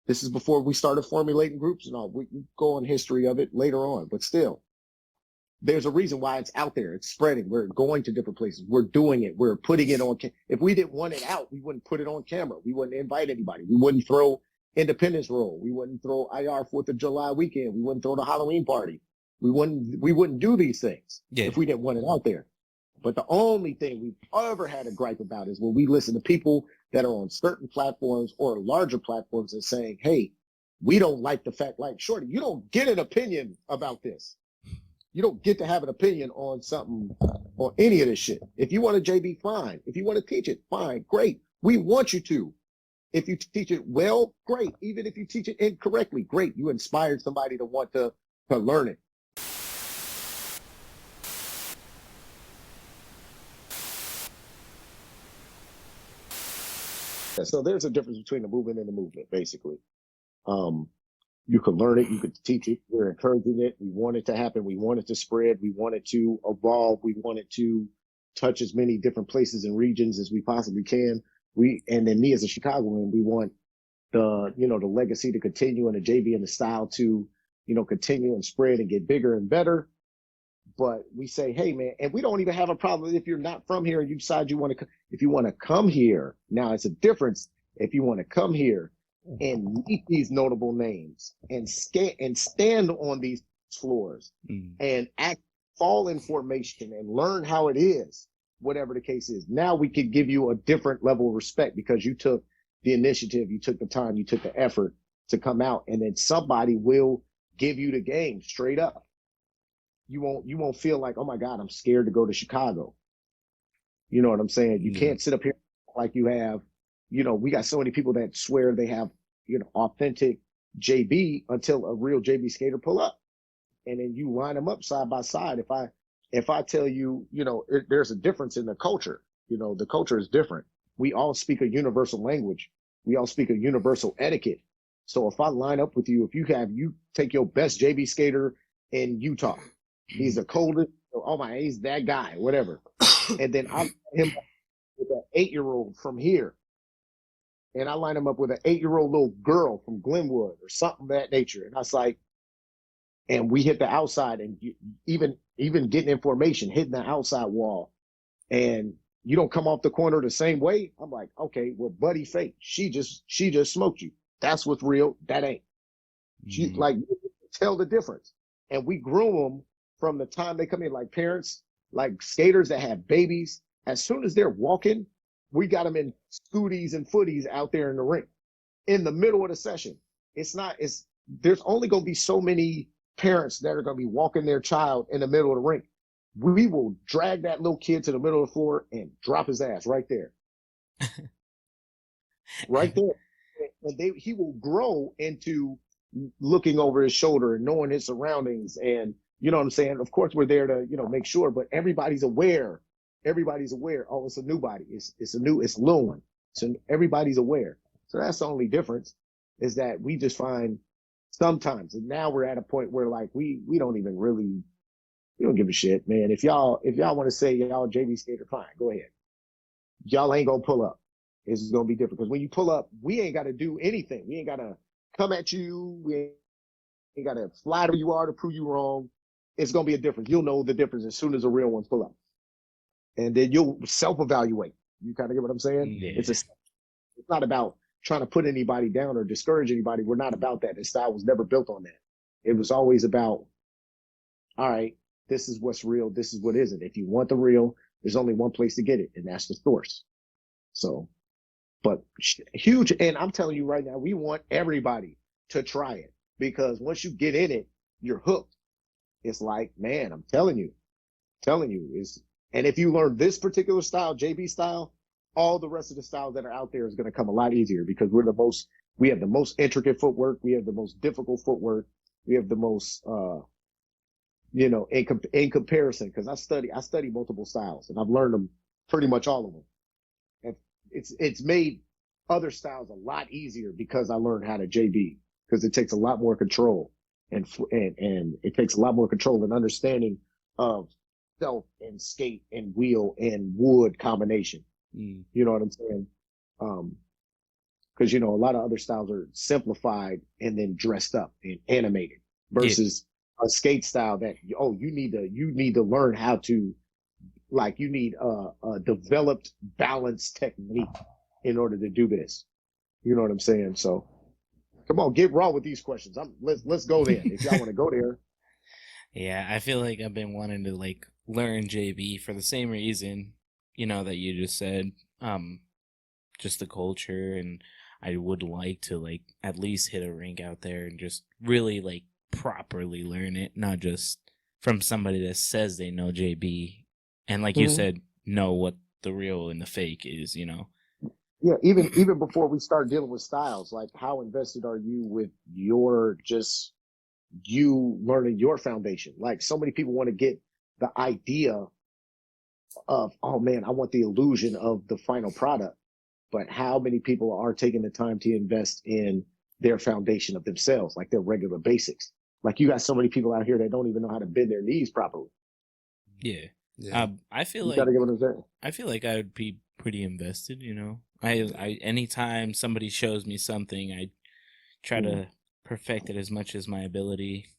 S3: This is before we started formulating groups and all. We can go on history of it later on, but still, there's a reason why it's out there. It's spreading. We're going to different places. We're doing it. We're putting it on. If we didn't want it out, we wouldn't put it on camera. We wouldn't invite anybody. We wouldn't throw Independence Roll. We wouldn't throw IR 4th of July weekend. We wouldn't throw the Halloween party. We wouldn't do these things if we didn't want it out there. But the only thing we've ever had a gripe about is when we listen to people that are on certain platforms or larger platforms and saying, hey, we don't like the fact, like, Shorty, you don't get an opinion about this. You don't get to have an opinion on something, on any of this shit. If you want to JB, fine. If you want to teach it, fine, great. We want you to. If you teach it well, great. Even if you teach it incorrectly, great. You inspired somebody to want to learn it. So there's a difference between the movement and the movement, basically. You can learn it, you could teach it, we're encouraging it, we want it to happen, we want it to spread, we want it to evolve, we want it to touch as many different places and regions as we possibly can. And then me as a Chicagoan, we want the legacy to continue and the JV and the style to, continue and spread and get bigger and better. But we say, hey man, and we don't even have a problem if you're not from here and you decide if you want to come here. Now it's a difference if you want to come here and meet these notable names and stand on these floors and fall in formation and learn how it is, whatever the case is. Now we could give you a different level of respect because you took the initiative, you took the time, you took the effort to come out, and then somebody will give you the game straight up. You won't feel like, oh my God, I'm scared to go to Chicago. You know what I'm saying? You can't sit up here like you have, we got so many people that swear they have, authentic JB until a real JB skater pull up. And then you line them up side by side. If I tell you, there's a difference in the culture, the culture is different. We all speak a universal language. We all speak a universal etiquette. So if I line up with you, if you take your best JB skater in Utah, he's the coldest, he's that guy, whatever. And then I line him up with an 8-year-old from here. And I line him up with an 8-year-old little girl from Glenwood or something of that nature. And I was like, and we hit the outside and even getting information, hitting the outside wall. And you don't come off the corner the same way. I'm like, okay, well, Buddy Fate, she just smoked you. That's what's real. That ain't. She tell the difference. And we groom them from the time they come in, like parents, like skaters that have babies. As soon as they're walking, we got them in scooties and footies out there in the rink in the middle of the session. There's only going to be so many parents that are going to be walking their child in the middle of the rink. We will drag that little kid to the middle of the floor and drop his ass right there. Right there. And he will grow into looking over his shoulder and knowing his surroundings. And you know what I'm saying? Of course, we're there to, make sure, but everybody's aware. Everybody's aware. Oh, it's a new body. It's a little one. So everybody's aware. So that's the only difference is that we just find sometimes, and now we're at a point where like, we don't even really, we don't give a shit, man. If y'all want to say y'all JV skater, fine, go ahead. Y'all ain't gonna pull up. It's gonna be different because when you pull up, we ain't got to do anything. We ain't got to come at you. We ain't got to flatter you are to prove you wrong. It's gonna be a difference. You'll know the difference as soon as the real ones pull up. And then you'll self-evaluate. You kind of get what I'm saying?
S4: Yeah.
S3: It's not about trying to put anybody down or discourage anybody. We're not about that. The style was never built on that. It was always about, all right, this is what's real. This is what isn't. If you want the real, there's only one place to get it, and that's the source. So, but huge. And I'm telling you right now, we want everybody to try it because once you get in it, you're hooked. It's like, man, I'm telling you, And if you learn this particular style, JB style, all the rest of the styles that are out there is going to come a lot easier because we have the most intricate footwork. We have the most difficult footwork. We have the most, in comparison, because I study multiple styles and I've learned them pretty much all of them. And it's made other styles a lot easier because I learned how to JB, because it takes a lot more control and it takes a lot more control and understanding of stealth and skate and wheel and wood combination. You know what I'm saying? Because a lot of other styles are simplified and then dressed up and animated versus a skate style that you need to learn how to, like, you need a developed balanced technique in order to do this. You know what I'm saying? So come on, get raw with these questions. Let's go there if y'all want to go there.
S4: Yeah, I feel like I've been wanting to like learn JB for the same reason, that you just said. Just the culture, and I would like to like at least hit a rink out there and just really like properly learn it, not just from somebody that says they know JB and like you said, know what the real and the fake is,
S3: Yeah, even before we start dealing with styles, like how invested are you with you learning your foundation? Like so many people want to get the idea of, oh man, I want the illusion of the final product. But how many people are taking the time to invest in their foundation of themselves, like their regular basics? Like you got so many people out here that don't even know how to bend their knees properly.
S4: Yeah. I feel
S3: You
S4: like
S3: gotta get what I'm saying.
S4: I feel like I would be pretty invested, I anytime somebody shows me something, I try to perfect it as much as my ability.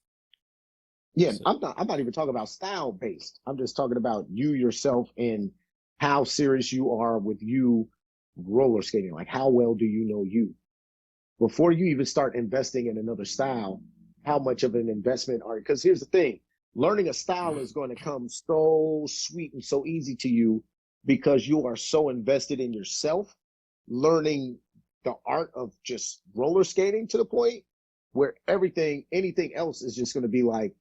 S3: Yeah, so, I'm not even talking about style based. I'm just talking about you yourself and how serious you are with you roller skating. Like how well do you know you? Before you even start investing in another style, how much of an investment are you? Because here's the thing, learning a style is going to come so sweet and so easy to you because you are so invested in yourself, learning the art of just roller skating to the point where anything else is just going to be like,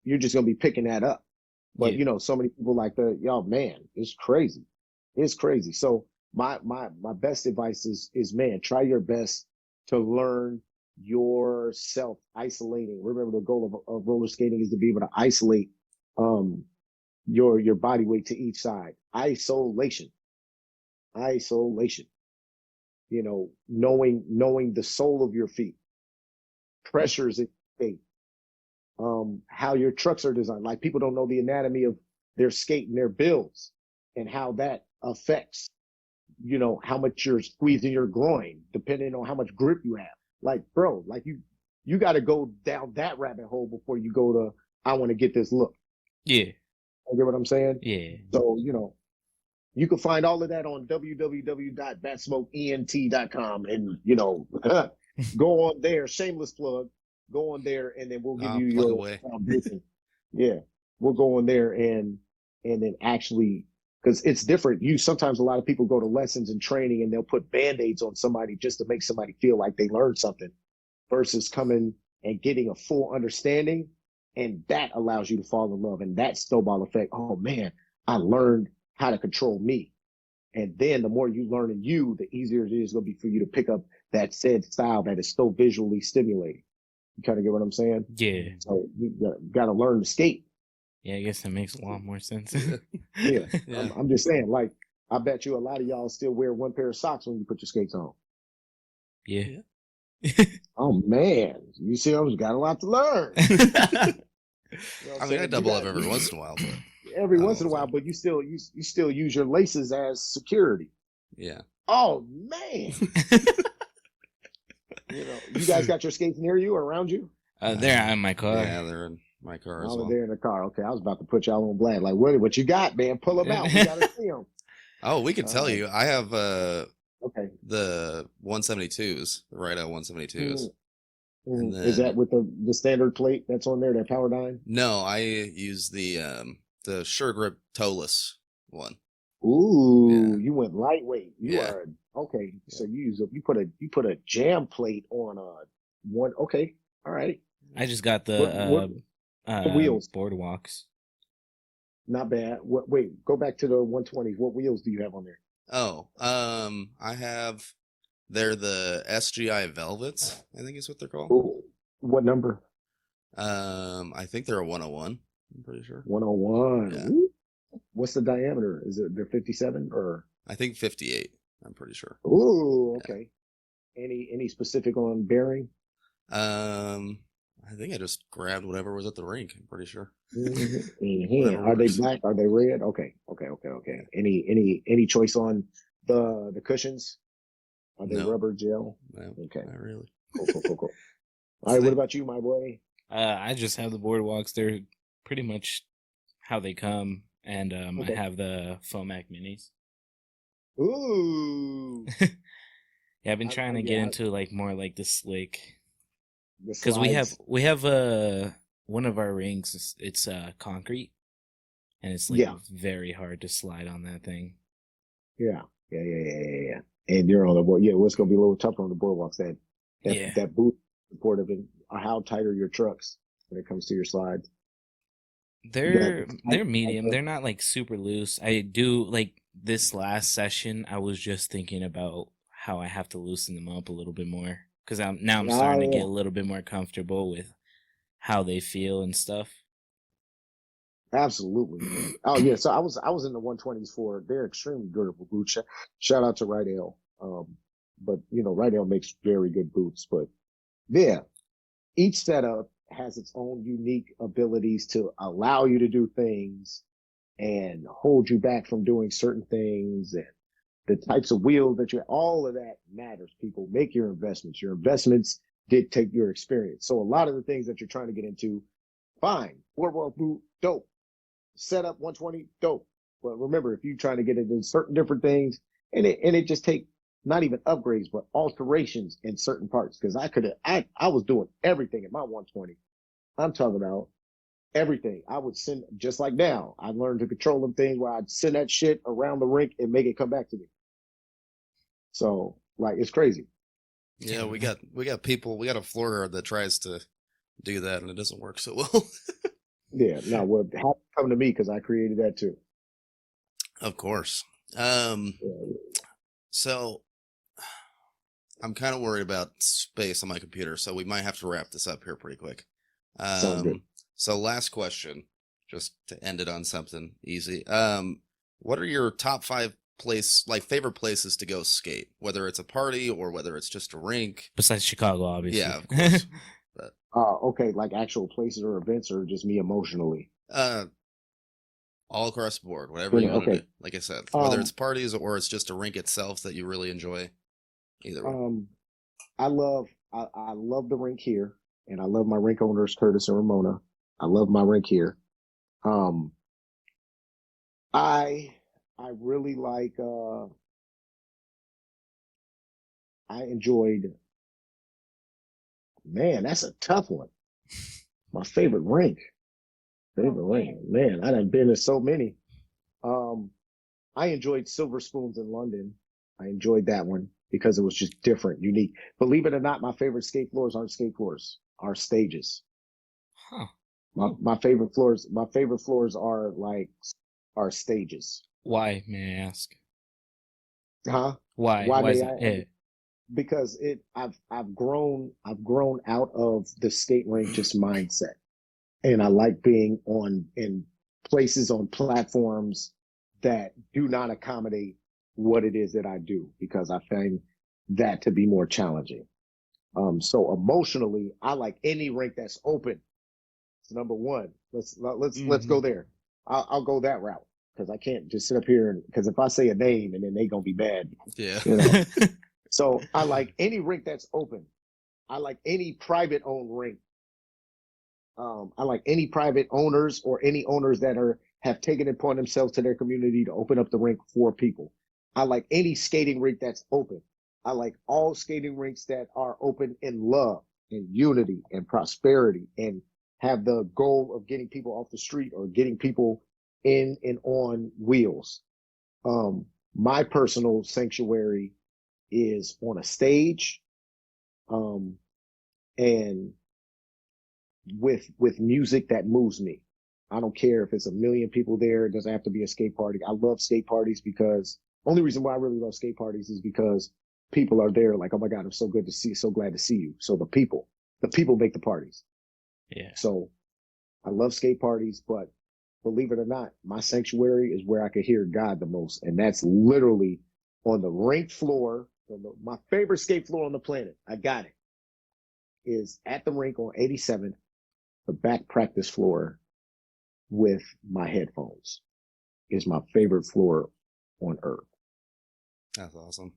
S3: you're just going to be picking that up. But so many people like man, it's crazy. It's crazy. So my best advice is man, try your best to learn yourself, isolating. Remember, the goal of roller skating is to be able to isolate your body weight to each side. Isolation. Knowing the sole of your feet, pressures in skate, how your trucks are designed. Like people don't know the anatomy of their skate and their builds and how that affects how much you're squeezing your groin, depending on how much grip you have. Like, bro, like you got to go down that rabbit hole before you go to, I want to get this look.
S4: Yeah.
S3: You get what I'm saying?
S4: Yeah.
S3: So, you can find all of that on www.batsmokeent.com and, go on there, shameless plug, go on there and then we'll give you your foundation. Yeah. We'll go on there and then actually, because it's different. Sometimes a lot of people go to lessons and training and they'll put Band-Aids on somebody just to make somebody feel like they learned something versus coming and getting a full understanding. And that allows you to fall in love. And that snowball effect, oh man, I learned how to control me. And then the more you learn in you, the easier it is going to be for you to pick up that said style that is so visually stimulating. You kind of get what I'm saying?
S4: Yeah.
S3: So you got to learn to skate.
S4: Yeah, I guess that makes a lot more sense.
S3: Yeah. I'm just saying, like, I bet you a lot of y'all still wear one pair of socks when you put your skates on.
S4: Yeah.
S3: Oh man, you see, I've got a lot to learn.
S2: I mean, I double up every once in a while, but
S3: every once in a while, but you still use your laces as security.
S2: Yeah.
S3: Oh man. You guys got your skates near you or around you?
S4: They're in my car.
S2: Yeah, they're in my car as well.
S3: They're in the car. Okay, I was about to put y'all on blast. Like, what you got, man? Pull them out. We gotta see them.
S2: Oh, we can tell you. I have
S3: okay,
S2: the 172s, the Rollout 172s. And then,
S3: is that with the standard plate that's on there, that Powerdyne?
S2: No, I use the Sure Grip toeless one.
S3: Ooh,
S2: Yeah.
S3: You went lightweight. You are okay. Yeah. So you put a jam plate on one. Okay, all right.
S4: I just got the
S3: wheels
S4: boardwalks.
S3: Not bad. Wait, go back to the 120s. What wheels do you have on there?
S2: Oh, I have. They're the SGI Velvets, I think is what they're called.
S3: Ooh, what number?
S2: I think they're a 101. I'm pretty sure.
S3: 101.
S2: Yeah.
S3: Ooh. What's the diameter? Is it they're 57 or?
S2: I think 58. I'm pretty sure.
S3: Ooh, okay. Any specific on bearing?
S2: I think I just grabbed whatever was at the rink. I'm pretty sure.
S3: Mhm. Are they
S2: works.
S3: black? Are they red? Okay. Any choice on the cushions? Are they
S2: No.
S3: rubber gel?
S2: No,
S3: Okay.
S2: not really.
S3: Cool. All right. What about you, my boy?
S4: I just have the boardwalks. They're pretty much how they come, and I
S3: Okay.
S4: have the Fomac minis.
S3: Ooh.
S4: Yeah, I've been trying to get
S3: Yeah,
S4: into like more like the slick,
S3: the
S4: because
S3: slides.
S4: we have one of our rings. It's concrete, and it's like
S3: Yeah.
S4: very hard to slide on that thing.
S3: Yeah. And you're on the board. Yeah, well, it's gonna be a little tougher on the boardwalks.
S4: Yeah.
S3: That boot support of it. How tight are your trucks when it comes to your slides? You
S4: They're
S3: got
S4: they're medium. They're not like super loose. I do like this last session. I was just thinking about how I have to loosen them up a little bit more because I'm starting to get a little bit more comfortable with how they feel and stuff.
S3: Absolutely. Oh yeah. So I was in the 120s for they're extremely durable boots. Shout out to Rydell. But Rydell makes very good boots. But yeah, each setup has its own unique abilities to allow you to do things and hold you back from doing certain things, and the types of wheels that all of that matters. People, make your investments. Your investments dictate your experience. So a lot of the things that you're trying to get into, fine. Boardwalk boot, dope. Setup 120, dope. But remember, if you're trying to get into certain different things, and it just take not even upgrades, but alterations in certain parts. Because I was doing everything in my 120. I'm talking about everything. I would send, just like now, I learned to control them things where I'd send that shit around the rink and make it come back to me. So like, it's crazy.
S2: Yeah, we got people. We got a floor guard that tries to do that, and it doesn't work so well.
S3: Yeah. Now, what come to me because I created that too.
S2: Of course. So I'm kind of worried about space on my computer, so we might have to wrap this up here pretty quick.
S3: Sounds good.
S2: So last question, just to end it on something easy. What are your top 5 favorite places to go skate? Whether it's a party or whether it's just a rink.
S4: Besides Chicago, obviously.
S2: Yeah, of course. But
S3: Okay, like actual places or events, or just me emotionally?
S2: all across the board, whatever you want to
S3: Okay.
S2: do. Like I said, whether it's parties or it's just a rink itself that you really enjoy. Either way.
S3: I love the rink here, and I love my rink owners, Curtis and Ramona. I love my rink here. I really like I enjoyed, man, that's a tough one. My favorite rink. Man, I done been to so many. I enjoyed Silver Spoons in London. I enjoyed that one because it was just different, unique. Believe it or not, my favorite skate floors aren't skate floors, are stages.
S4: Huh.
S3: My favorite floors are stages.
S4: Why, may I ask?
S3: Huh?
S4: Why?
S3: Why
S4: Why is
S3: may
S4: that?
S3: I?
S4: Yeah.
S3: Because I've grown out of the skate rink just mindset. And I like being in places, on platforms that do not accommodate what it is that I do, because I find that to be more challenging. So emotionally, I like any rink that's open. It's number one. Let's go there. I'll go that route, because I can't just sit up here because if I say a name and then they gonna be bad.
S2: Yeah.
S3: So I like any rink that's open. I like any private owned rink. I like any private owners or any owners that have taken it upon themselves to their community to open up the rink for people. I like any skating rink that's open. I like all skating rinks that are open in love and unity and prosperity, and have the goal of getting people off the street or getting people in and on wheels. My personal sanctuary is on a stage, and with music that moves me. I don't care if it's 1 million people there. It doesn't have to be a skate party. I love skate parties because only reason why I really love skate parties is because people are there like, oh my God, I'm so glad to see you. So the people make the parties.
S4: Yeah.
S3: So I love skate parties, but believe it or not, my sanctuary is where I could hear God the most. And that's literally on the rink floor, my favorite skate floor on the planet. I got it. Is at the rink on 87th, the back practice floor with my headphones. Is my favorite floor on earth.
S2: That's awesome.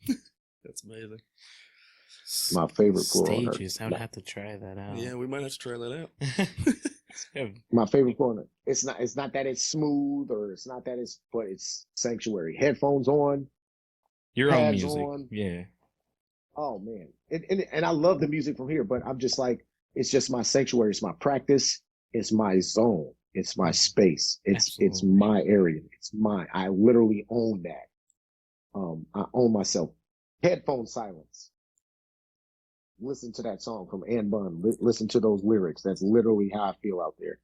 S2: That's amazing.
S3: My favorite floor on earth.
S4: Stages. I would have to try that out.
S2: Yeah, we might have to try that out.
S3: My favorite floor on earth. It's not that it's smooth or it's not that it's, but it's sanctuary. Headphones on.
S4: Your own
S3: pads
S4: music.
S3: on.
S4: Yeah.
S3: Oh man. And I love the music from here, but I'm just like, it's just my sanctuary. It's my practice. It's my zone. It's my space. It's my area. I literally own that. I own myself. Headphone silence. Listen to that song from Ann Bunn. Listen to those lyrics. That's literally how I feel out there.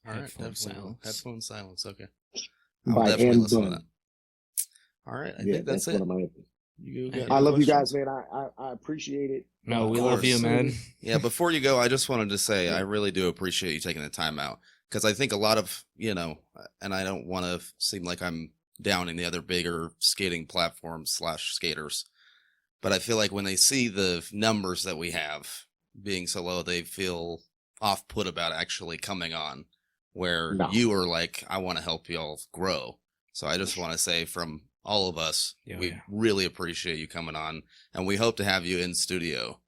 S2: All right.
S4: Headphone silence.
S2: Headphone silence. Okay.
S3: By
S2: definitely
S3: Ann
S2: listen to
S3: Bunn.
S2: that. All right. I
S3: Yeah,
S2: think that's it.
S3: one of my.
S2: You got
S3: I
S2: any
S3: love you guys,
S2: questions?
S3: man. I appreciate it.
S4: No, we
S2: Of
S4: love you,
S2: course.
S4: man.
S2: Yeah, before you go, I just wanted to say
S3: Yeah.
S2: I really do appreciate you taking the time out because I think a lot of, and I don't want to seem like I'm downing the other bigger skating platforms / skaters, but I feel like when they see the numbers that we have being so low, they feel off put about actually coming on, where
S3: No.
S2: you are like, I want to help y'all grow. So I just want to say from all of us, we really appreciate you coming on, and we hope to have you in studio.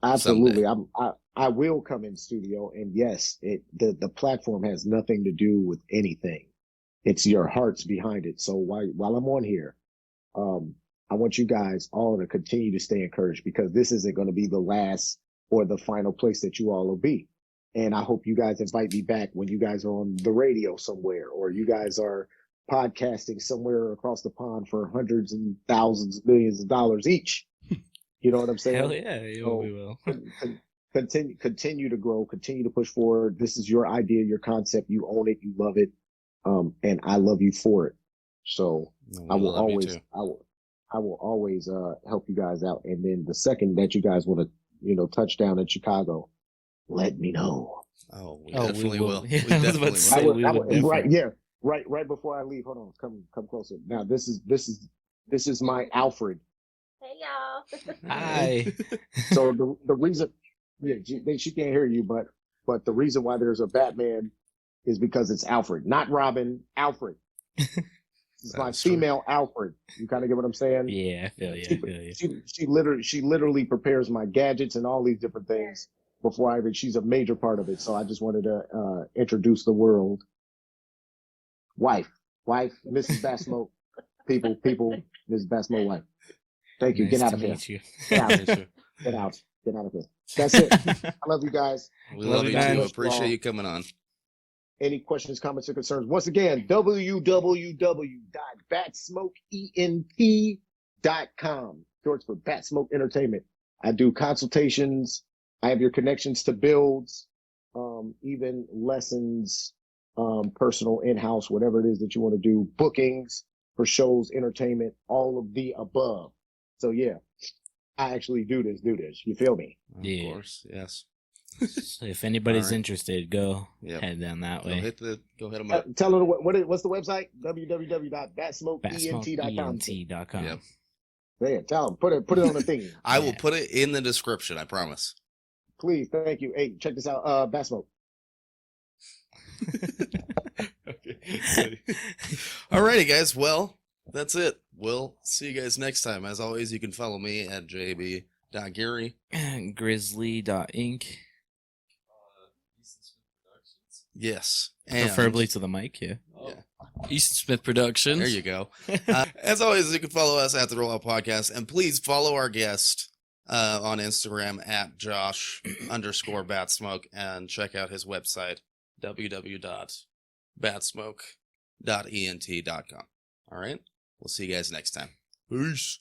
S3: Absolutely.
S2: Someday.
S3: I will come in studio, and yes, the platform has nothing to do with anything. It's your hearts behind it. So while I'm on here, I want you guys all to continue to stay encouraged because this isn't going to be the last or the final place that you all will be. And I hope you guys invite me back when you guys are on the radio somewhere, or you guys are podcasting somewhere across the pond for hundreds and thousands, millions of dollars each. You know what I'm saying?
S4: Hell yeah, we will.
S3: Continue to grow, continue to push forward. This is your idea, your concept. You own it, you love it, and I love you for it. So I will always help you guys out. And then the second that you guys want to, touch down in Chicago, let me know.
S2: Oh, we definitely will.
S4: Yeah,
S2: We
S4: I was
S2: definitely
S4: about to
S2: will.
S4: say, we would definitely.
S3: Right, yeah, right before I leave. Hold on, come closer. Now this is my Alfred.
S5: Hey y'all.
S4: Hi.
S3: So the reason, yeah, she can't hear you, but the reason why there's a Batman is because it's Alfred, not Robin. Alfred. It's my female Alfred. You kind of get what I'm saying?
S4: Yeah, I feel you.
S3: She literally prepares my gadgets and all these different things before she's a major part of it. So I just wanted to introduce the world. Wife, Mrs. Batsmoke, people, Mrs. Batsmoke wife. Thank you.
S4: Nice
S3: Get out
S4: to
S3: of here.
S4: meet you.
S3: Get out. Get out of here. That's it. I love you guys.
S2: We love you
S4: man.
S2: too. Appreciate you coming on.
S3: Any questions, comments, or concerns? Once again, www.batsmokeent.com. Short for Batsmoke Entertainment. I do consultations. I have your connections to builds, even lessons, personal in-house, whatever it is that you want to do, bookings for shows, entertainment, all of the above. So yeah, I actually do this. You feel me?
S4: Yeah.
S2: Of course, yes.
S4: So if anybody's
S2: All right.
S4: interested, go
S2: Yep.
S4: head down that
S2: Go
S4: way.
S2: hit them up.
S3: Tell her what's the website? www.batsmokeent.com.
S4: Batsmokeent.com.
S2: Yep.
S3: Yeah, tell them. Put it on the thing.
S2: I will put it in the description. I promise.
S3: Please, thank you. Hey, check this out. Batsmoke.
S2: Okay. Alrighty, guys. Well, that's it. We'll see you guys next time. As always, you can follow me at jb.gary.
S4: Grizzly.inc.
S2: Yes. And
S4: Preferably to the mic, yeah.
S6: Easton Smith Productions.
S2: there you go. As always, you can follow us at the Rollout Podcast, and please follow our guest on Instagram at Josh_Batsmoke, and check out his website www.batsmoke.ent.com. All right, we'll see you guys next time. Peace.